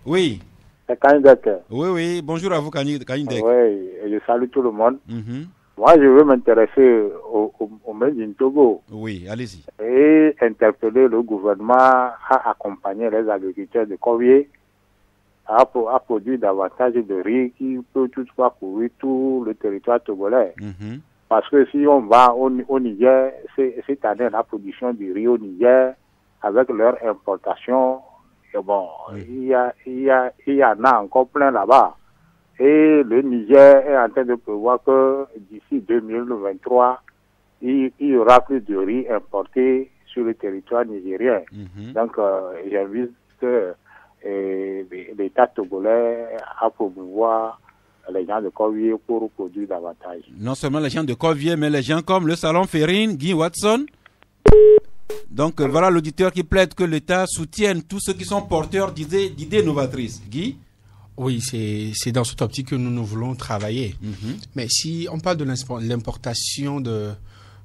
Oui. C'est Kanidek. Oui. Bonjour à vous, Kanidek. Oui, je salue tout le monde. Moi, je veux m'intéresser au Made in Togo. Oui, allez-y. Et interpeller le gouvernement à accompagner les agriculteurs de Corvier à produire davantage de riz qui peut toutefois couvrir tout le territoire togolais. Parce que si on va au Niger, cette année, la production du riz au Niger, avec leur importation, et bon, il y en a encore plein là-bas. Et le Niger est en train de prévoir que d'ici 2023, il y aura plus de riz importé sur le territoire nigérien. Donc, j'invite l'État togolais à promouvoir les gens de Corvier pour produire davantage. Non seulement les gens de Corvier, mais les gens comme le Salon Ferrine, Guy Watson. Donc voilà l'auditeur qui plaide que l'État soutienne tous ceux qui sont porteurs d'idées novatrices. Guy? Oui, c'est dans cette optique que nous voulons travailler. Mais si on parle de l'importation du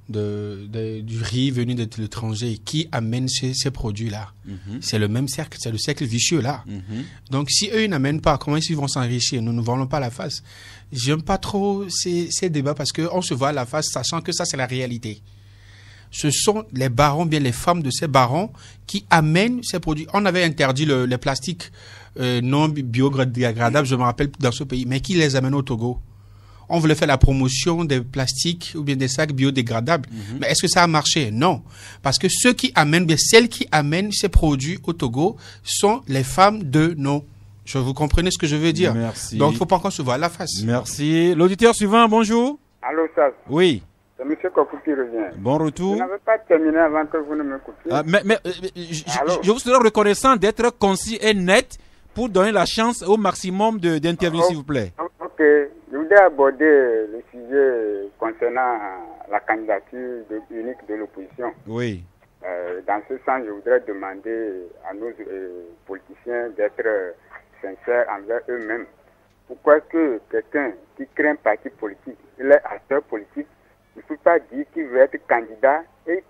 riz venu de l'étranger, qui amène ces produits-là? C'est le même cercle, c'est le cercle vicieux là. Donc si eux ils n'amènent pas, comment ils vont s'enrichir? Nous ne volons pas la face. J'aime pas trop ces débats parce qu'on se voit à la face sachant que ça c'est la réalité. Ce sont les barons, bien les femmes de ces barons qui amènent ces produits. On avait interdit les plastiques non biodégradables, je me rappelle, dans ce pays, mais qui les amène au Togo? On voulait faire la promotion des plastiques ou bien des sacs biodégradables. Mais est-ce que ça a marché? Non. Parce que ceux qui amènent, bien celles qui amènent ces produits au Togo sont les femmes de nos... Vous comprenez ce que je veux dire? Merci. Donc, il ne faut pas qu'on se voit à la face. Merci. L'auditeur suivant, bonjour. Allô, Sas. Oui. C'est M. Kokou qui revient. Bon retour. Je n'avais pas terminé avant que vous ne me coupiez. Je vous serais reconnaissant d'être concis et net pour donner la chance au maximum d'interviews, s'il vous plaît. Ok. Je voudrais aborder le sujet concernant la candidature unique de l'opposition. Oui. Dans ce sens, je voudrais demander à nos politiciens d'être sincères envers eux-mêmes. Pourquoi est-ce que quelqu'un qui crée un parti politique, il est acteur politique, il ne faut pas dire qu'il veut être candidat et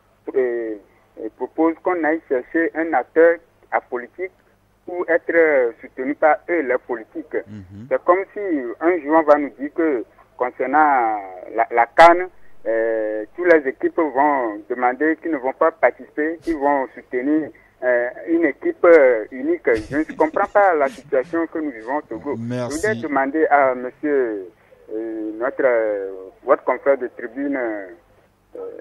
propose qu'on aille chercher un acteur apolitique pour être soutenu par eux, les politiques. C'est comme si un jour on va nous dire que concernant la CAN, toutes les équipes vont demander qu'ils ne vont pas participer, qu'ils vont soutenir une équipe unique. Je ne comprends pas la situation que nous vivons au Togo. Merci. Je voudrais demander à monsieur, votre confrère de tribune,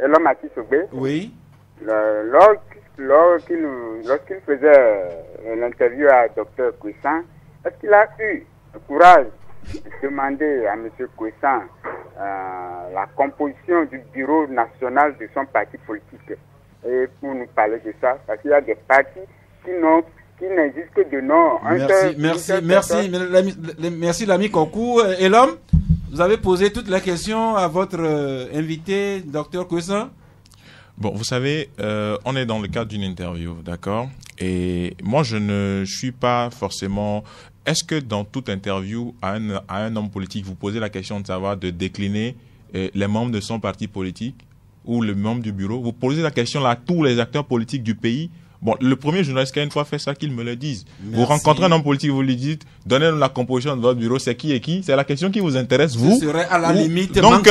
Elom Akisobé. Oui. Lorsqu'il faisait l'interview à Dr Kouissan, est-ce qu'il a eu le courage de demander à M. Kouissan la composition du bureau national de son parti politique. Et pour nous parler de ça, parce qu'il y a des partis qui n'existent que de nom. Merci l'ami Kokou. Et l'homme, vous avez posé toutes les questions à votre invité, Dr Kwesa. Bon, vous savez, on est dans le cadre d'une interview, d'accord? Et moi, je ne suis pas forcément... Est-ce que dans toute interview à un homme politique, vous posez la question de savoir, de décliner les membres de son parti politique ou les membres du bureau? Vous posez la question là à tous les acteurs politiques du pays? Bon, le premier journaliste qui a une fois fait ça, qu'il me le dise. Merci. Vous rencontrez un homme politique, vous lui dites, donnez-nous la composition de votre bureau, c'est qui et qui? C'est la question qui vous intéresse, vous? Ce serait à la limite donc,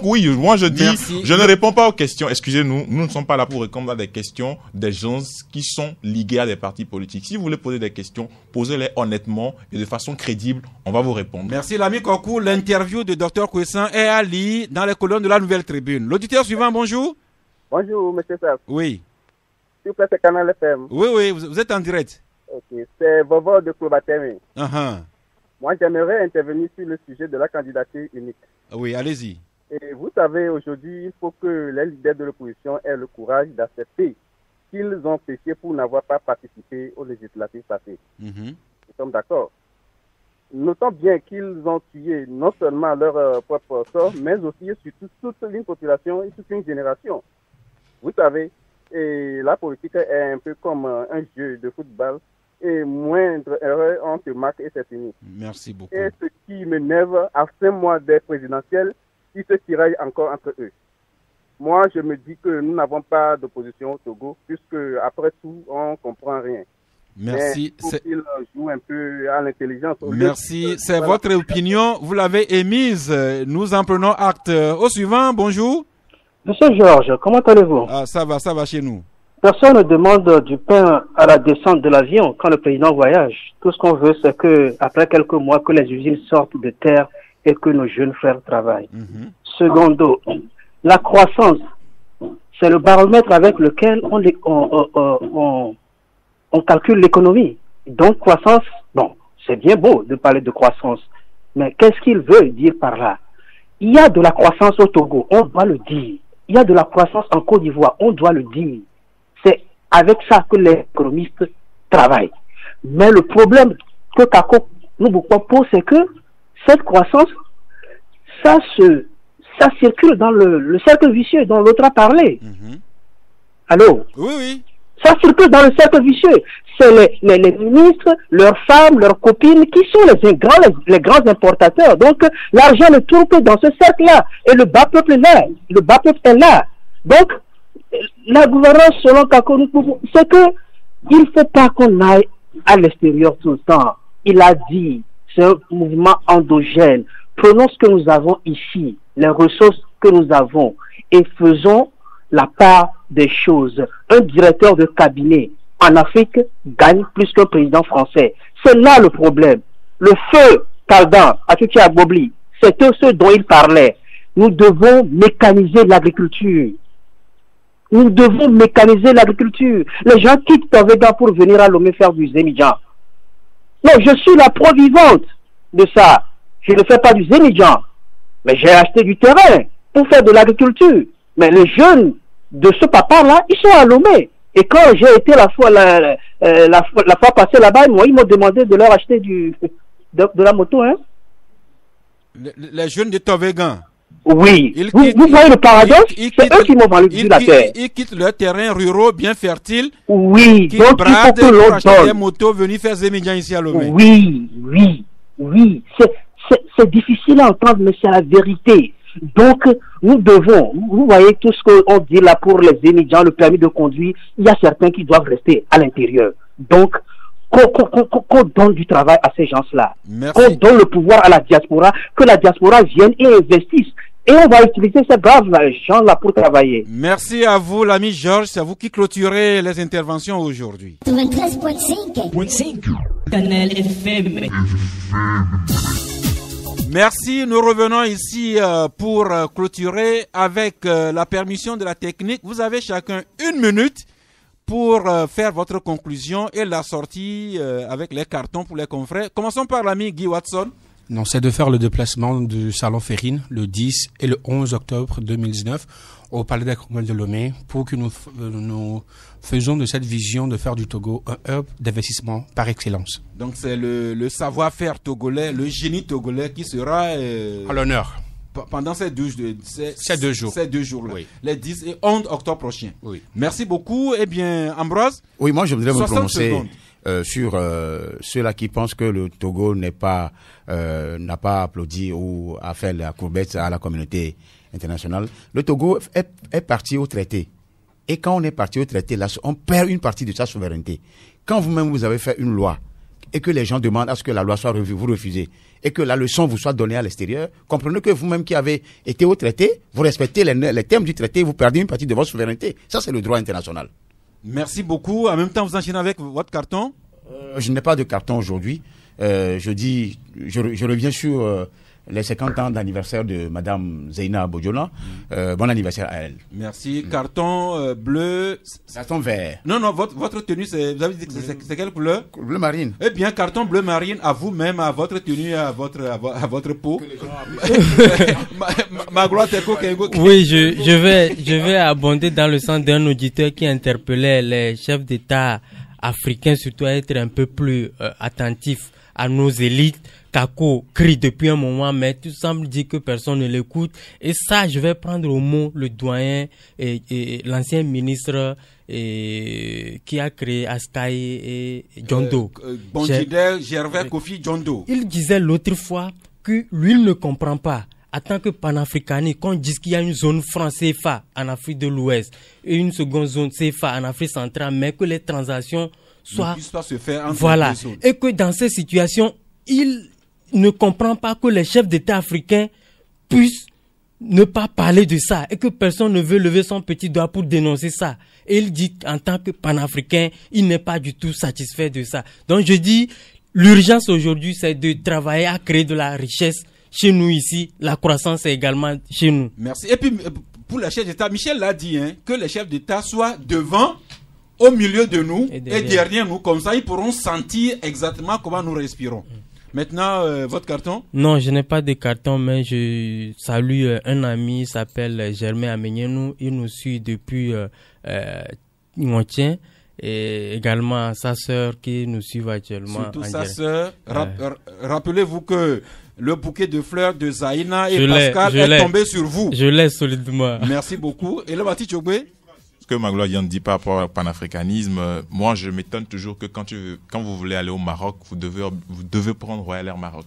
oui, moi je dis, je ne réponds pas aux questions. Excusez-nous, nous ne sommes pas là pour répondre à des questions des gens qui sont ligués à des partis politiques. Si vous voulez poser des questions, posez-les honnêtement et de façon crédible, on va vous répondre. Merci l'ami Kokou. L'interview de Dr Kwesa est à lire dans les colonnes de la Nouvelle Tribune. L'auditeur suivant, bonjour. Bonjour, monsieur Saf. Oui. S'il vous plaît, c'est Canal FM. Oui, vous êtes en direct. Ok, c'est Vovo de Clobatemi. Uh-huh. Moi, j'aimerais intervenir sur le sujet de la candidature unique. Oui, allez-y. Et vous savez, aujourd'hui, il faut que les leaders de l'opposition aient le courage d'accepter qu'ils ont péché pour n'avoir pas participé aux législatives passées. Nous sommes d'accord. Notons bien qu'ils ont tué non seulement leur propre sort, mais aussi surtout toute une population et toute une génération. Vous savez, et la politique est un peu comme un jeu de football. Et moindre erreur, on te marque et c'est fini. Merci beaucoup. Et ce qui m'énerve, à 5 mois des présidentielles, ils se tiraillent encore entre eux. Moi, je me dis que nous n'avons pas d'opposition au Togo, puisque après tout, on ne comprend rien. Merci. Il joue un peu à l'intelligence. Merci. C'est votre opinion. Vous l'avez émise. Nous en prenons acte. Au suivant, bonjour. Monsieur Georges, comment allez-vous? Ça va chez nous. Personne ne demande du pain à la descente de l'avion quand le président voyage. Tout ce qu'on veut, c'est que après quelques mois, que les usines sortent de terre et que nos jeunes frères travaillent. Secondo, la croissance, c'est le baromètre avec lequel on calcule l'économie. Donc, croissance, bon, c'est bien beau de parler de croissance, mais qu'est-ce qu'il veut dire par là? Il y a de la croissance au Togo, on doit le dire. Il y a de la croissance en Côte d'Ivoire, on doit le dire. C'est avec ça que les économistes travaillent. Mais le problème que Kako nous pose, c'est que cette croissance, ça circule dans le cercle vicieux dont l'autre a parlé. Allô? Oui. Ça circule dans le cercle vicieux. C'est les ministres, leurs femmes, leurs copines qui sont les grands importateurs. Donc, l'argent ne tourne que dans ce cercle-là. Et le bas peuple est là. Le bas peuple est là. Donc, la gouvernance, selon Kako, c'est que il ne faut pas qu'on aille à l'extérieur tout le temps. Il a dit, c'est un mouvement endogène. Prenons ce que nous avons ici, les ressources que nous avons, et faisons la part des choses. Un directeur de cabinet en Afrique gagne plus qu'un président français. C'est là le problème. Le feu Kaldan, Atuki Agbobli, c'était ce dont il parlait. Nous devons mécaniser l'agriculture. Nous devons mécaniser l'agriculture. Les gens quittent Tovega pour venir à Lomé faire du Zémidjan. Non, je suis la preuve vivante de ça. Je ne fais pas du Zémidjan, mais j'ai acheté du terrain pour faire de l'agriculture. Mais les jeunes de ce papa-là, ils sont à Lomé. Et quand j'ai été la fois passée là-bas, moi, ils m'ont demandé de leur acheter de la moto. Hein. Les jeunes de Tovega. Oui. Vous voyez le paradoxe? C'est eux qui m'ont vendu la terre. Ils quittent leurs terrains ruraux bien fertiles. Oui. Donc il faut que l'on donne des motos venir faire Zémidjan ici à Lomé. Oui. C'est difficile à entendre, mais c'est la vérité. Donc, nous devons, vous voyez tout ce qu'on dit là pour les émigrants, le permis de conduire, il y a certains qui doivent rester à l'intérieur. Donc, qu'on donne du travail à ces gens-là. Qu'on donne le pouvoir à la diaspora, que la diaspora vienne et investisse. Et on va utiliser ces braves gens-là pour travailler. Merci à vous, l'ami Georges. C'est à vous qui clôturez les interventions aujourd'hui. 93.5 Canal FM. Merci, nous revenons ici pour clôturer avec la permission de la technique. Vous avez chacun 1 minute pour faire votre conclusion et la sortie avec les cartons pour les confrères. Commençons par l'ami Guy Watson. Non, c'est de faire le déplacement du Salon Férine le 10 et le 11 octobre 2019 au Palais des Congrès de Lomé pour que nous faisons de cette vision de faire du Togo un hub d'investissement par excellence. Donc c'est le savoir-faire togolais, le génie togolais qui sera à l'honneur pendant ces 2 jours. Ces 2 jours-là, oui. Les 10 et 11 octobre prochains. Oui. Merci beaucoup. Eh bien, Ambroise. Oui, moi je voudrais me prononcer sur ceux-là qui pensent que le Togo n'a pas applaudi ou a fait la courbette à la communauté internationale. Le Togo est parti au traité. Et quand on est parti au traité, là, on perd une partie de sa souveraineté. Quand vous-même vous avez fait une loi et que les gens demandent à ce que la loi soit revue, vous refusez, et que la leçon vous soit donnée à l'extérieur, comprenez que vous-même qui avez été au traité, vous respectez les termes du traité, vous perdez une partie de votre souveraineté. Ça, c'est le droit international. Merci beaucoup. En même temps, vous enchaînez avec votre carton. Je n'ai pas de carton aujourd'hui. Je reviens sur les 50 ans d'anniversaire de Madame Zeina Bodjona. Bon anniversaire à elle. Merci. Carton bleu. Carton vert. Non, votre tenue, vous avez dit que c'est quelle couleur? Bleu marine. Eh bien, carton bleu marine à vous-même, à votre tenue, à votre peau. Oui, je vais abonder dans le sens d'un auditeur qui interpellait les chefs d'État africains, surtout à être un peu plus attentifs à nos élites. Kako crie depuis un moment, mais tout semble dire que personne ne l'écoute. Et ça, je vais prendre au mot le doyen et l'ancien ministre qui a créé Askai et Djondo. Gervais Kofi Djondo. Il disait l'autre fois que lui ne comprend pas. En tant que panafricaniste, qu'on dise qu'il y a une zone franc CFA en Afrique de l'Ouest et une seconde zone CFA en Afrique centrale, mais que les transactions soient... ne puissent pas se faire entre voilà. les deux zones. Et que dans ces situations, il ne comprend pas que les chefs d'État africains puissent ne pas parler de ça et que personne ne veut lever son petit doigt pour dénoncer ça. Et il dit en tant que panafricain, il n'est pas du tout satisfait de ça. Donc je dis, l'urgence aujourd'hui, c'est de travailler à créer de la richesse chez nous ici. La croissance est également chez nous. Merci. Et puis pour les chefs d'État, Michel l'a dit, que les chefs d'État soient devant, au milieu de nous et derrière nous. Comme ça, ils pourront sentir exactement comment nous respirons. Maintenant, votre carton? Non, je n'ai pas de carton, mais je salue un ami, il s'appelle Germain Amenyenou. Il nous suit depuis Montien et également sa sœur qui nous suit actuellement. Surtout sa sœur. Rappelez-vous que le bouquet de fleurs de Zaina et Pascal est tombé sur vous. Je l'ai solidement. Merci beaucoup. Et là, Bati Tchogbe? Ce que Magloire vient de dire par rapport au panafricanisme, moi je m'étonne toujours que quand vous voulez aller au Maroc, vous devez prendre Royal Air Maroc.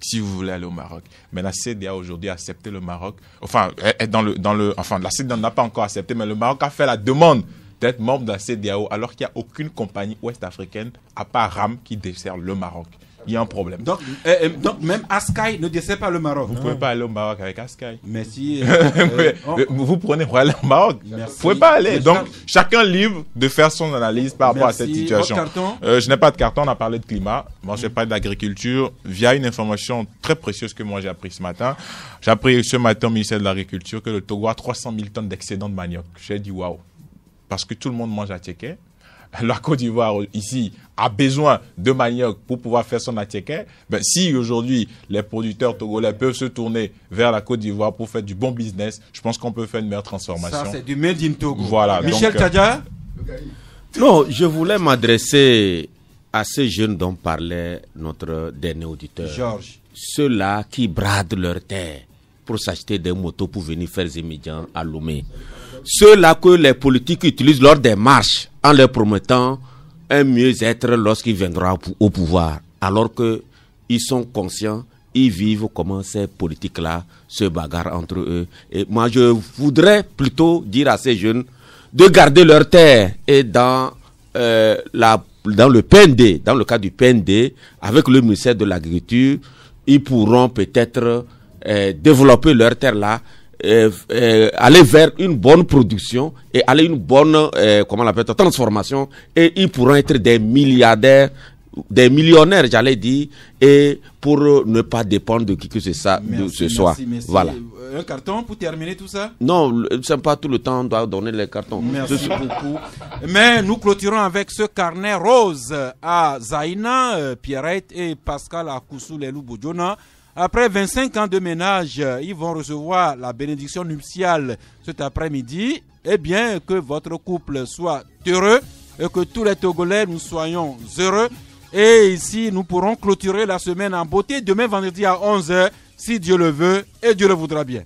Si vous voulez aller au Maroc. Mais la CEDEAO aujourd'hui a accepté le Maroc. Enfin, la CEDEAO n'a pas encore accepté, mais le Maroc a fait la demande d'être membre de la CEDEAO alors qu'il n'y a aucune compagnie ouest-africaine à part RAM qui dessert le Maroc. Il y a un problème. Donc même Askai ne dessert pas le Maroc. Vous ne pouvez pas aller au Maroc avec Askai. Merci. Vous prenez pour aller au Maroc. Vous ne pouvez pas aller. Donc, chacun libre de faire son analyse par rapport à cette situation. Je n'ai pas de carton, on a parlé de climat. Moi, je vais parler d'agriculture via une information très précieuse que moi j'ai appris ce matin. J'ai appris ce matin au ministère de l'Agriculture que le Togo a 300 000 tonnes d'excédent de manioc. J'ai dit waouh. Parce que tout le monde mange à Tchéké. La Côte d'Ivoire, ici, a besoin de manioc pour pouvoir faire son attiéké. Ben, si aujourd'hui, les producteurs togolais peuvent se tourner vers la Côte d'Ivoire pour faire du bon business, je pense qu'on peut faire une meilleure transformation. Ça, c'est du made in Togo. Voilà. Michel Tadja? Non, je voulais m'adresser à ces jeunes dont parlait notre dernier auditeur. Georges. Ceux-là qui bradent leur terre pour s'acheter des motos pour venir faire des médias à Lomé. Ceux-là que les politiques utilisent lors des marches en leur promettant un mieux-être lorsqu'ils viendront au pouvoir. Alors qu'ils sont conscients, ils vivent comment ces politiques-là se bagarrent entre eux. Et moi, je voudrais plutôt dire à ces jeunes de garder leur terre et dans le PND, dans le cas du PND, avec le ministère de l'Agriculture, ils pourront peut-être développer leur terre là, aller vers une bonne production et aller une bonne transformation, et ils pourront être des milliardaires, des millionnaires, j'allais dire, et pour ne pas dépendre de qui que ce soit. Merci. Voilà. Un carton pour terminer tout ça? Non, c'est pas tout le temps on doit donner les cartons. Merci beaucoup. Mais nous clôturons avec ce carnet rose à Zaina, Pierrette et Pascal à Koussou Lelou Bodjona. Après 25 ans de ménage, ils vont recevoir la bénédiction nuptiale cet après-midi. Eh bien, que votre couple soit heureux et que tous les Togolais, nous soyons heureux. Et ici, nous pourrons clôturer la semaine en beauté demain vendredi à 11h, si Dieu le veut et Dieu le voudra bien.